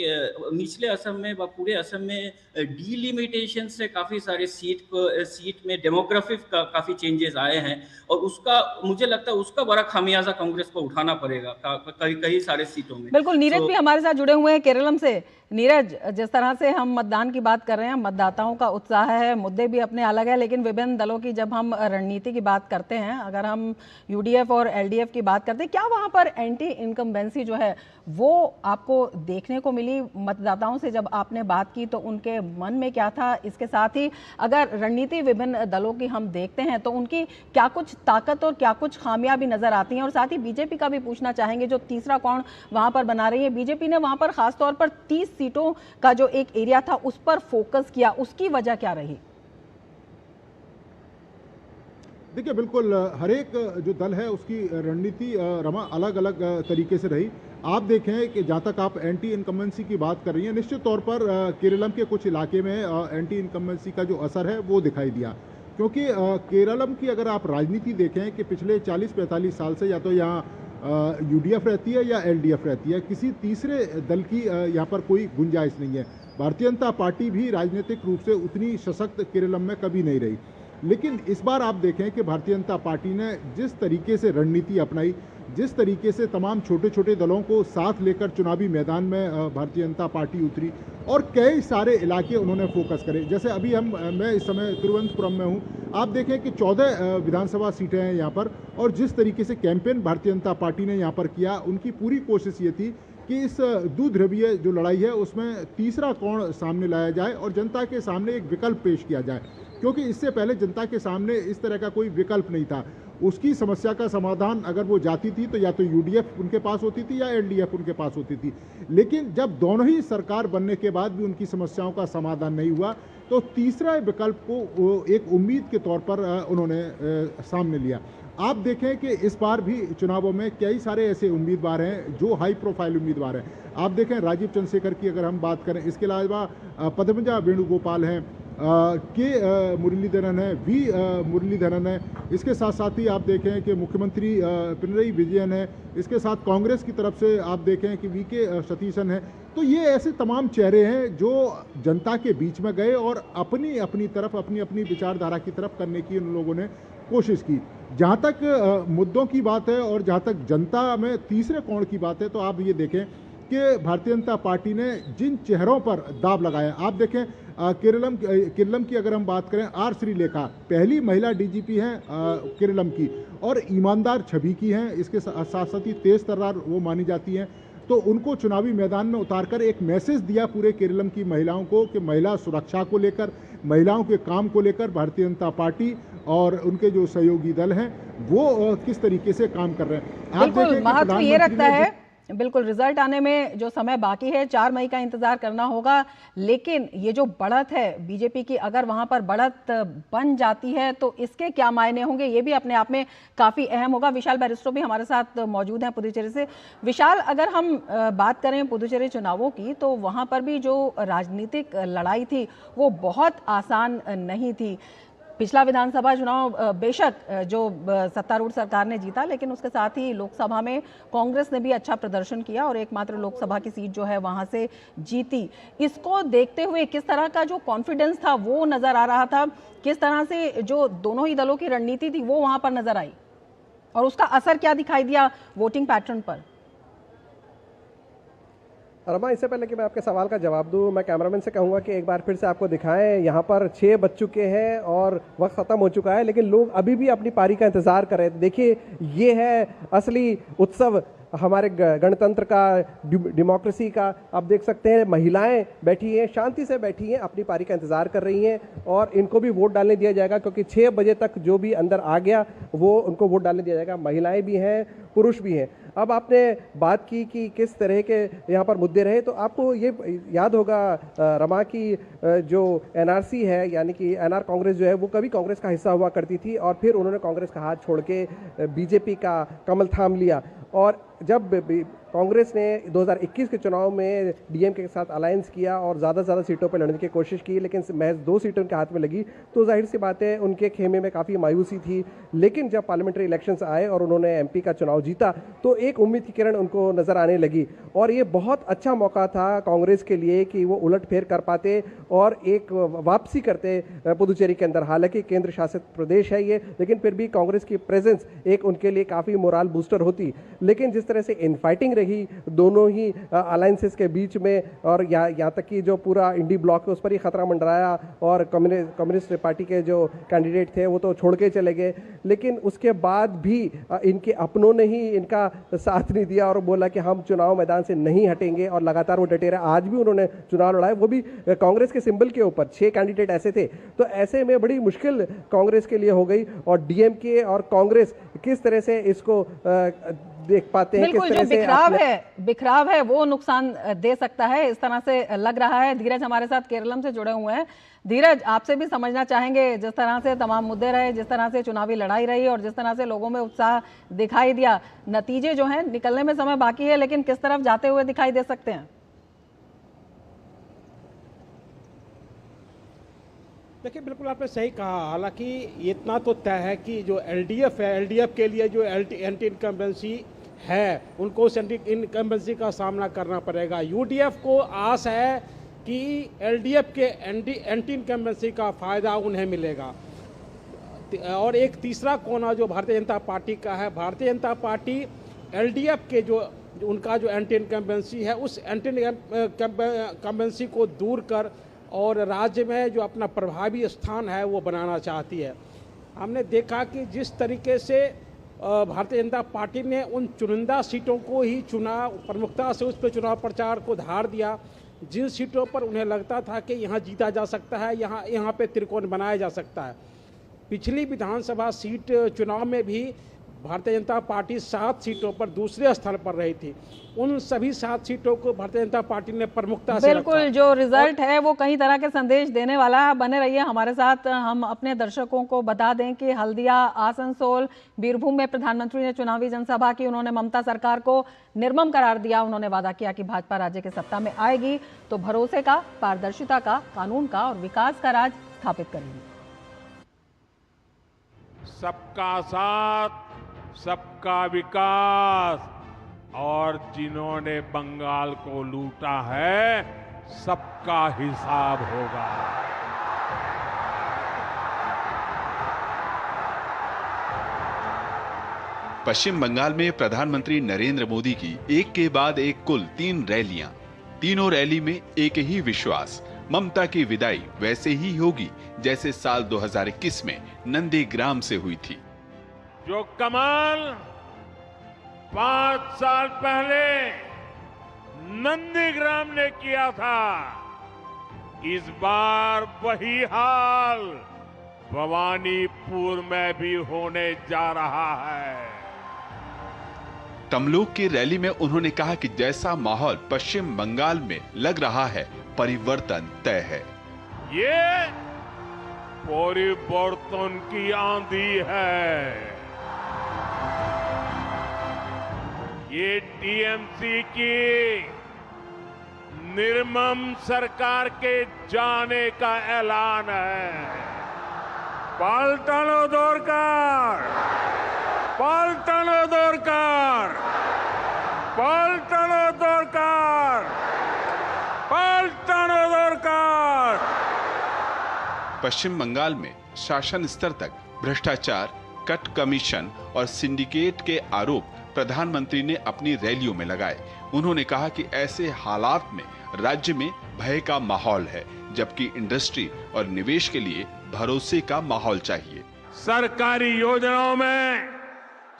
निचले असम में व पूरे असम में डीलिमिटेशन से काफ़ी सारे सीट में डेमोग्राफिक काफ़ी चेंजेस आए हैं, और उसका मुझे लगता है उसका बड़ा खामियाजा कांग्रेस को उठाना पड़ेगा कई सारे सीटों में। बिल्कुल। नीरज भी हमारे साथ जुड़े हुए हैं केरलम से। नीरज, जिस तरह से हम मतदान की बात कर रहे हैं, मतदाताओं का उत्साह है, मुद्दे भी अपने अलग है, लेकिन विभिन्न दलों की जब हम रणनीति की बात करते हैं, अगर हम UDF और LDF की बात करते हैं, क्या वहां पर एंटी इनकम्बेंसी जो है वो आपको देखने को मिली? मतदाताओं से जब आपने बात की तो उनके मन में क्या था? इसके साथ ही अगर रणनीति विभिन्न दलों की हम देखते हैं तो उनकी क्या कुछ ताकत और क्या कुछ खामियां भी नजर आती हैं? और साथ ही बीजेपी का भी पूछना चाहेंगे, जो तीसरा कौन वहां पर बना रही है। बीजेपी ने वहां पर खासतौर पर 30 सीटों का जो एक एरिया था उस पर फोकस किया, उसकी वजह क्या रही? देखिए बिल्कुल हर एक जो दल है उसकी रणनीति रमा अलग अलग तरीके से रही। आप देखें कि जहाँ तक आप एंटी इनकम्बेंसी की बात कर रही हैं, निश्चित तौर पर केरलम के कुछ इलाके में एंटी इनकम्बेंसी का जो असर है वो दिखाई दिया, क्योंकि केरलम की अगर आप राजनीति देखें कि पिछले 40-45 साल से या तो यहाँ यूडीएफ रहती है या एलडीएफ रहती है, किसी तीसरे दल की यहाँ पर कोई गुंजाइश नहीं है। भारतीय जनता पार्टी भी राजनीतिक रूप से उतनी सशक्त केरलम में कभी नहीं रही, लेकिन इस बार आप देखें कि भारतीय जनता पार्टी ने जिस तरीके से रणनीति अपनाई, जिस तरीके से तमाम छोटे छोटे दलों को साथ लेकर चुनावी मैदान में भारतीय जनता पार्टी उतरी और कई सारे इलाके उन्होंने फोकस करे। जैसे अभी मैं इस समय तिरुवनंतपुरम में हूँ, आप देखें कि 14 विधानसभा सीटें हैं यहाँ पर, और जिस तरीके से कैंपेन भारतीय जनता पार्टी ने यहाँ पर किया, उनकी पूरी कोशिश ये थी कि इस द्विध्रुवीय जो लड़ाई है उसमें तीसरा कोण सामने लाया जाए और जनता के सामने एक विकल्प पेश किया जाए, क्योंकि इससे पहले जनता के सामने इस तरह का कोई विकल्प नहीं था। उसकी समस्या का समाधान अगर वो जाती थी तो या तो यूडीएफ उनके पास होती थी या एलडीएफ उनके पास होती थी, लेकिन जब दोनों ही सरकार बनने के बाद भी उनकी समस्याओं का समाधान नहीं हुआ तो तीसरा विकल्प को एक उम्मीद के तौर पर उन्होंने सामने लिया। आप देखें कि इस बार भी चुनावों में कई सारे ऐसे उम्मीदवार हैं जो हाई प्रोफाइल उम्मीदवार हैं। आप देखें राजीव चंद्रशेखर की अगर हम बात करें, इसके अलावा पद्मजा वेणुगोपाल हैं, के मुरलीधरन है, वी मुरलीधरन है, इसके साथ साथ ही आप देखें कि मुख्यमंत्री पिनरई विजयन है, इसके साथ कांग्रेस की तरफ से आप देखें कि वी के सतीशन है। तो ये ऐसे तमाम चेहरे हैं जो जनता के बीच में गए और अपनी अपनी विचारधारा की तरफ करने की उन लोगों ने कोशिश की। जहाँ तक मुद्दों की बात है और जहाँ तक जनता में तीसरे कोण की बात है, तो आप ये देखें कि भारतीय जनता पार्टी ने जिन चेहरों पर दाव लगाया, आप देखें केरलम की अगर हम बात करें, आर श्रीलेखा पहली महिला डीजीपी हैं केरलम की और ईमानदार छवि की हैं, इसके साथ साथ ही तेज तर्रार वो मानी जाती हैं। तो उनको चुनावी मैदान में उतारकर एक मैसेज दिया पूरे केरलम की महिलाओं को कि महिला सुरक्षा को लेकर, महिलाओं के काम को लेकर भारतीय जनता पार्टी और उनके जो सहयोगी दल हैं वो किस तरीके से काम कर रहे हैं। बिल्कुल महत्व ये रखता है, बिल्कुल रिजल्ट आने में जो समय बाकी है 4 मई का इंतजार करना होगा, लेकिन ये जो बढ़त है बीजेपी की, अगर वहां पर बढ़त बन जाती है तो इसके क्या मायने होंगे, ये भी अपने आप में काफी अहम होगा। विशाल बैरिस्टो भी हमारे साथ मौजूद हैं पुदुचेरी से। विशाल, अगर हम बात करें पुदुचेरी चुनावों की तो वहां पर भी जो राजनीतिक लड़ाई थी वो बहुत आसान नहीं थी। पिछला विधानसभा चुनाव बेशक जो सत्तारूढ़ सरकार ने जीता, लेकिन उसके साथ ही लोकसभा में कांग्रेस ने भी अच्छा प्रदर्शन किया और एकमात्र लोकसभा की सीट जो है वहां से जीती। इसको देखते हुए किस तरह का जो कॉन्फिडेंस था वो नजर आ रहा था, किस तरह से जो दोनों ही दलों की रणनीति थी वो वहां पर नजर आई और उसका असर क्या दिखाई दिया वोटिंग पैटर्न पर? रमा, इससे पहले कि मैं आपके सवाल का जवाब दूं, मैं कैमरामैन से कहूंगा कि एक बार फिर से आपको दिखाएं। यहाँ पर 6 बज चुके हैं और वक्त ख़त्म हो चुका है, लेकिन लोग अभी भी अपनी पारी का इंतज़ार कर रहे हैं। देखिए, ये है असली उत्सव हमारे गणतंत्र का, डेमोक्रेसी का। आप देख सकते हैं महिलाएं बैठी हैं, शांति से बैठी हैं, अपनी पारी का इंतज़ार कर रही हैं और इनको भी वोट डालने दिया जाएगा, क्योंकि 6 बजे तक जो भी अंदर आ गया वो उनको वोट डालने दिया जाएगा। महिलाएं भी हैं, पुरुष भी हैं। अब आपने बात की कि किस तरह के यहाँ पर मुद्दे रहे, तो आपको ये याद होगा रमा की जो एनआरसी है, यानी कि एनआर कांग्रेस जो है वो कभी कांग्रेस का हिस्सा हुआ करती थी और फिर उन्होंने कांग्रेस का हाथ छोड़ के बीजेपी का कमल थाम लिया। और जब कांग्रेस ने 2021 के चुनाव में डीएमके के साथ अलायंस किया और ज़्यादा से ज़्यादा सीटों पर लड़ने की कोशिश की, लेकिन महज 2 सीटें उनके हाथ में लगी, तो जाहिर सी बात है उनके खेमे में काफ़ी मायूसी थी। लेकिन जब पार्लियामेंट्री इलेक्शंस आए और उन्होंने एमपी का चुनाव जीता तो एक उम्मीद की किरण उनको नज़र आने लगी और ये बहुत अच्छा मौका था कांग्रेस के लिए कि वो उलटफेर कर पाते और एक वापसी करते पुदुचेरी के अंदर। हालांकि केंद्र शासित प्रदेश है ये, लेकिन फिर भी कांग्रेस की प्रेजेंस एक उनके लिए काफ़ी मोरल बूस्टर होती। लेकिन जिस तरह से इनफाइटिंग रही दोनों ही अलायंसेस के बीच में, और यहाँ तक कि जो पूरा इंडी ब्लॉक है उस पर ही खतरा मंडराया और कम्युनिस्ट पार्टी के जो कैंडिडेट थे वो तो छोड़ के चले गए, लेकिन उसके बाद भी इनके अपनों ने ही इनका साथ नहीं दिया और बोला कि हम चुनाव मैदान से नहीं हटेंगे और लगातार वो डटे रहे। आज भी उन्होंने चुनाव लड़ाए, वो भी कांग्रेस के सिंबल के ऊपर। 6 कैंडिडेट ऐसे थे, तो ऐसे में बड़ी मुश्किल कांग्रेस के लिए हो गई और डीएमके और कांग्रेस किस तरह से इसको देख पाते हैं बिल्कुल, किस तरह जो से बिखराव है वो नुकसान दे सकता है, इस तरह से लग रहा है। धीरज हमारे साथ केरलम से जुड़े हुए हैं। धीरज, आपसे भी समझना चाहेंगे, जिस तरह से तमाम मुद्दे रहे, जिस तरह से चुनावी लड़ाई रही और जिस तरह से लोगों में उत्साह दिखाई दिया, नतीजे जो हैं निकलने में समय बाकी है, लेकिन किस तरफ जाते हुए दिखाई दे सकते हैं? देखिए, बिल्कुल आपने सही कहा। हालांकि इतना तो तय है कि जो एलडीएफ है, एलडीएफ के लिए जो एंटी इनकम्बेंसी है, उनको उस एंटी इनकम्बेंसी का सामना करना पड़ेगा। यूडीएफ को आस है कि एलडीएफ के एंटी इनकम्बेंसी का फायदा उन्हें मिलेगा। और एक तीसरा कोना जो भारतीय जनता पार्टी का है, भारतीय जनता पार्टी एलडीएफ के जो उनका जो एंटी इनकम्बेंसी है, उस एंटी इनकम्बेंसी को दूर कर और राज्य में जो अपना प्रभावी स्थान है वो बनाना चाहती है। हमने देखा कि जिस तरीके से भारतीय जनता पार्टी ने उन चुनिंदा सीटों को ही चुना, प्रमुखता से उस पर चुनाव प्रचार को धार दिया, जिन सीटों पर उन्हें लगता था कि यहाँ जीता जा सकता है, यहाँ पे त्रिकोण बनाया जा सकता है। पिछली विधानसभा सीट चुनाव में भी भारतीय जनता पार्टी 7 सीटों पर दूसरे स्थान पर रही थी। उन सभी 7 सीटों को भारतीय जनता पार्टी ने प्रमुखता से बिल्कुल रखा। जो रिजल्ट है वो कई तरह के संदेश देने वाला है। बने रहिए हमारे साथ। हम अपने दर्शकों को बता दें कि हल्दिया, आसनसोल, बीरभूम में प्रधानमंत्री ने चुनावी जनसभा की। उन्होंने ममता सरकार को निर्मम करार दिया। उन्होंने वादा किया कि भाजपा राज्य के सत्ता में आएगी तो भरोसे का, पारदर्शिता का, कानून का और विकास का राज स्थापित करेगी। सबका साथ, सबका विकास, और जिन्होंने बंगाल को लूटा है सबका हिसाब होगा। पश्चिम बंगाल में प्रधानमंत्री नरेंद्र मोदी की एक के बाद एक कुल 3 रैलियां। तीनों रैली में एक ही विश्वास, ममता की विदाई वैसे ही होगी जैसे साल 2021 में नंदीग्राम से हुई थी। जो कमाल 5 साल पहले नंदीग्राम ने किया था, इस बार वही हाल भवानीपुर में भी होने जा रहा है। तमलोक की रैली में उन्होंने कहा कि जैसा माहौल पश्चिम बंगाल में लग रहा है, परिवर्तन तय है। ये परिवर्तन की आंधी है। ये टीएमसी की निर्मम सरकार के जाने का ऐलान है। पालटानो दरकार, पालटानो दरकार, पालटानो दरकार, पालटानो दरकार। पश्चिम बंगाल में शासन स्तर तक भ्रष्टाचार, कट कमीशन और सिंडिकेट के आरोप प्रधानमंत्री ने अपनी रैलियों में लगाए। उन्होंने कहा कि ऐसे हालात में राज्य में भय का माहौल है, जबकि इंडस्ट्री और निवेश के लिए भरोसे का माहौल चाहिए। सरकारी योजनाओं में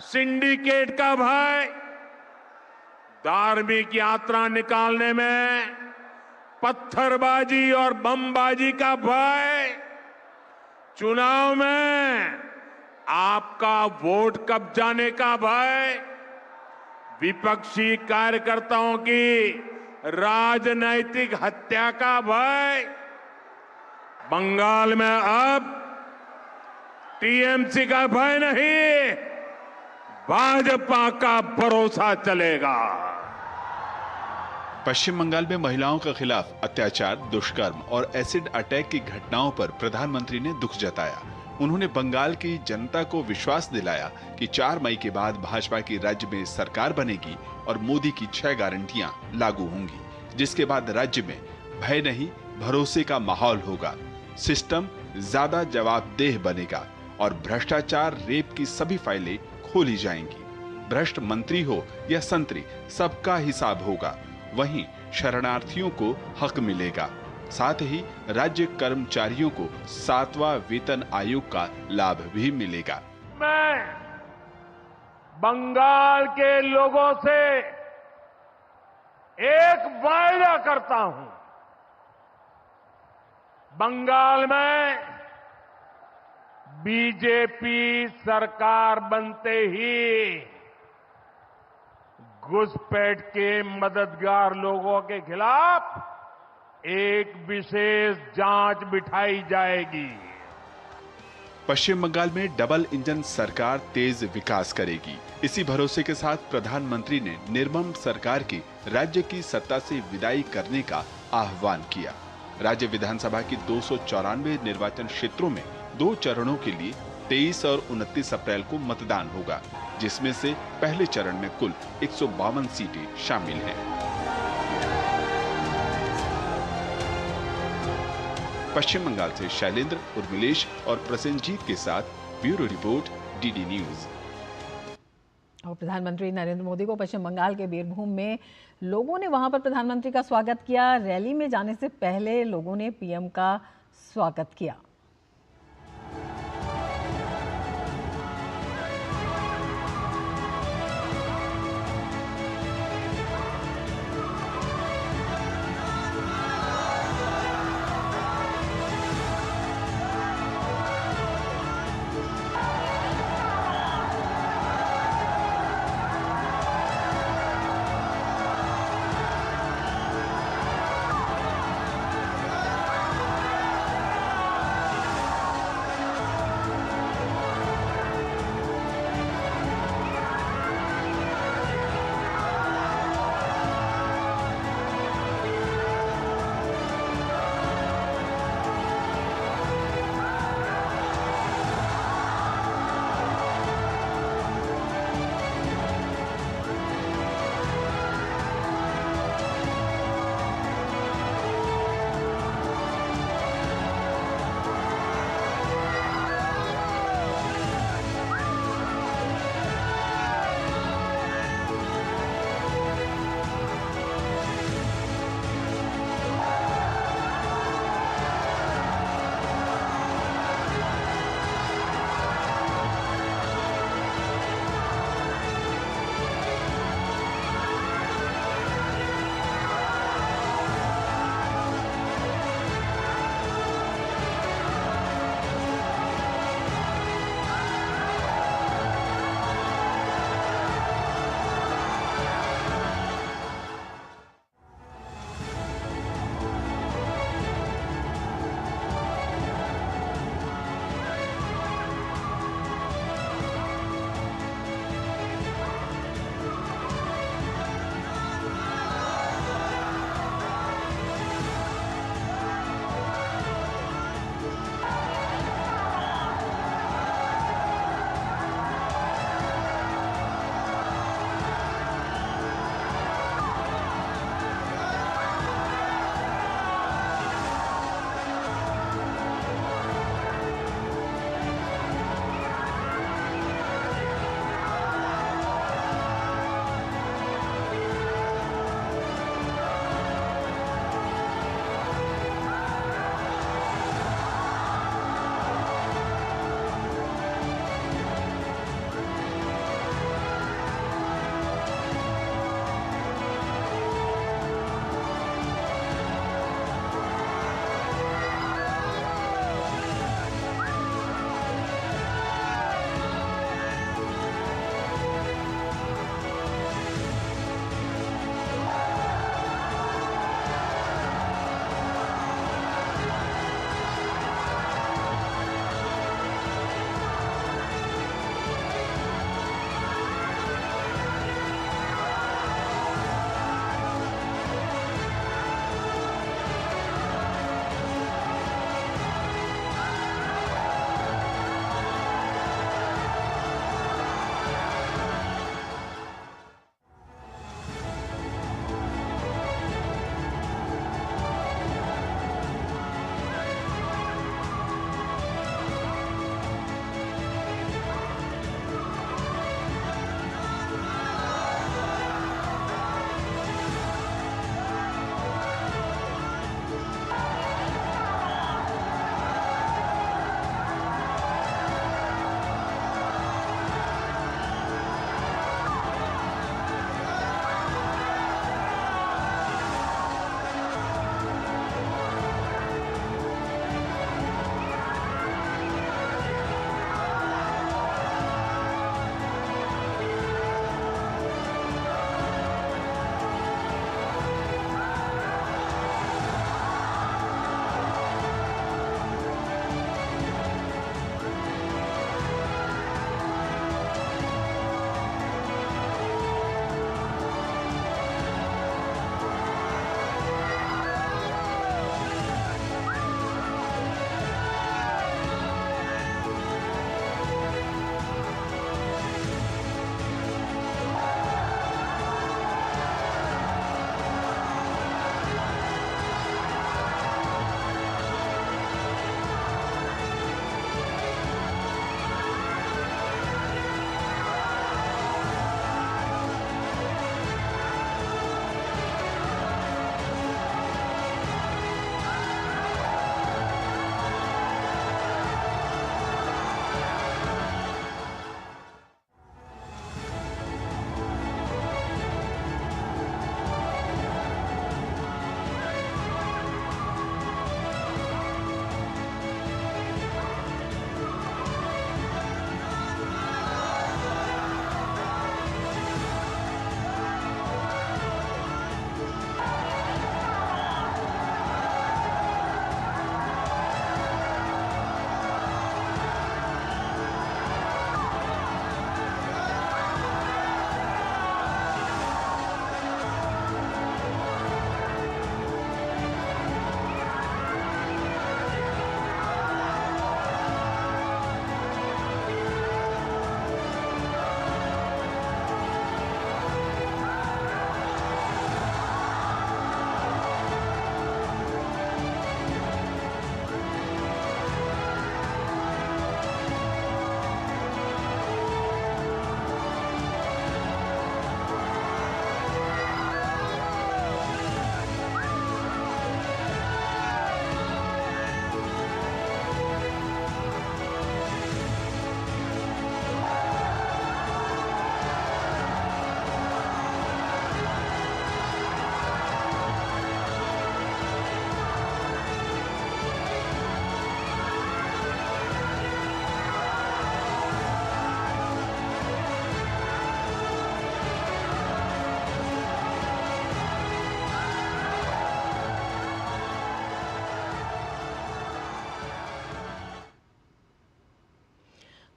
सिंडिकेट का भय, धार्मिक यात्रा निकालने में पत्थरबाजी और बमबाजी का भय, चुनाव में आपका वोट कब जाने का भय, विपक्षी कार्यकर्ताओं की राजनैतिक हत्या का भय। बंगाल में अब टीएमसी का भय नहीं, भाजपा का भरोसा चलेगा। पश्चिम बंगाल में महिलाओं के खिलाफ अत्याचार, दुष्कर्म और एसिड अटैक की घटनाओं पर प्रधानमंत्री ने दुख जताया। उन्होंने बंगाल की जनता को विश्वास दिलाया कि 4 मई के बाद भाजपा की राज्य में सरकार बनेगी और मोदी की 6 गारंटियां लागू होंगी, जिसके बाद राज्य में भय नहीं, भरोसे का माहौल होगा। सिस्टम ज्यादा जवाबदेह बनेगा और भ्रष्टाचार, रेप की सभी फाइलें खोली जाएंगी। भ्रष्ट मंत्री हो या संतरी, सबका हिसाब होगा। वहीं शरणार्थियों को हक मिलेगा। साथ ही राज्य कर्मचारियों को 7वां वेतन आयोग का लाभ भी मिलेगा। मैं बंगाल के लोगों से एक वायदा करता हूं, बंगाल में बीजेपी सरकार बनते ही घुसपैठ के मददगार लोगों के खिलाफ एक विशेष जांच बिठाई जाएगी। पश्चिम बंगाल में डबल इंजन सरकार तेज विकास करेगी। इसी भरोसे के साथ प्रधानमंत्री ने निर्मम सरकार की राज्य की सत्ता से विदाई करने का आह्वान किया। राज्य विधानसभा की 294 निर्वाचन क्षेत्रों में 2 चरणों के लिए 23 और 29 अप्रैल को मतदान होगा, जिसमें से पहले चरण में कुल 152 सीटें शामिल हैं। पश्चिम बंगाल से शैलेंद्र, उर्मिलेश और प्रसेनजीत के साथ ब्यूरो रिपोर्ट, डीडी न्यूज। और प्रधानमंत्री नरेंद्र मोदी को पश्चिम बंगाल के बीरभूम में लोगों ने वहां पर प्रधानमंत्री का स्वागत किया। रैली में जाने से पहले लोगों ने पीएम का स्वागत किया।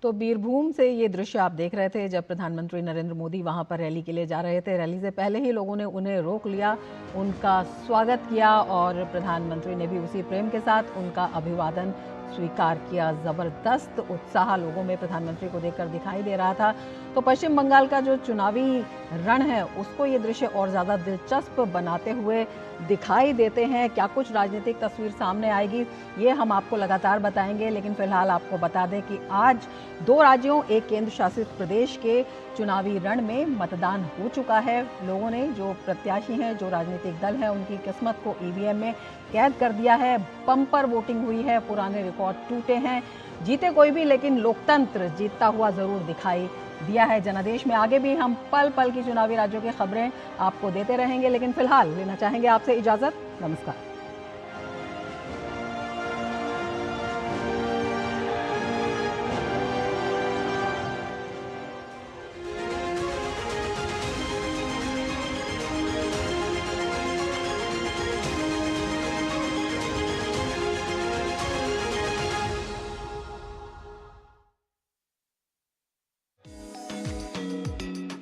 तो बीरभूम से ये दृश्य आप देख रहे थे जब प्रधानमंत्री नरेंद्र मोदी वहां पर रैली के लिए जा रहे थे। रैली से पहले ही लोगों ने उन्हें रोक लिया, उनका स्वागत किया और प्रधानमंत्री ने भी उसी प्रेम के साथ उनका अभिवादन स्वीकार किया। जबरदस्त उत्साह लोगों में प्रधानमंत्री को देखकर दिखाई दे रहा था। तो पश्चिम बंगाल का जो चुनावी रण है उसको ये दृश्य और ज़्यादा दिलचस्प बनाते हुए दिखाई देते हैं। क्या कुछ राजनीतिक तस्वीर सामने आएगी ये हम आपको लगातार बताएंगे, लेकिन फिलहाल आपको बता दें कि आज 2 राज्यों एक केंद्र शासित प्रदेश के चुनावी रण में मतदान हो चुका है। लोगों ने, जो प्रत्याशी हैं, जो राजनीतिक दल हैं, उनकी किस्मत को ईवीएम में कैद कर दिया है। बम्पर वोटिंग हुई है, पुराने रिकॉर्ड टूटे हैं। जीते कोई भी, लेकिन लोकतंत्र जीतता हुआ जरूर दिखाई दिया है। जनादेश में आगे भी हम पल पल की चुनावी राज्यों की खबरें आपको देते रहेंगे, लेकिन फिलहाल लेना चाहेंगे आपसे इजाजत। नमस्कार।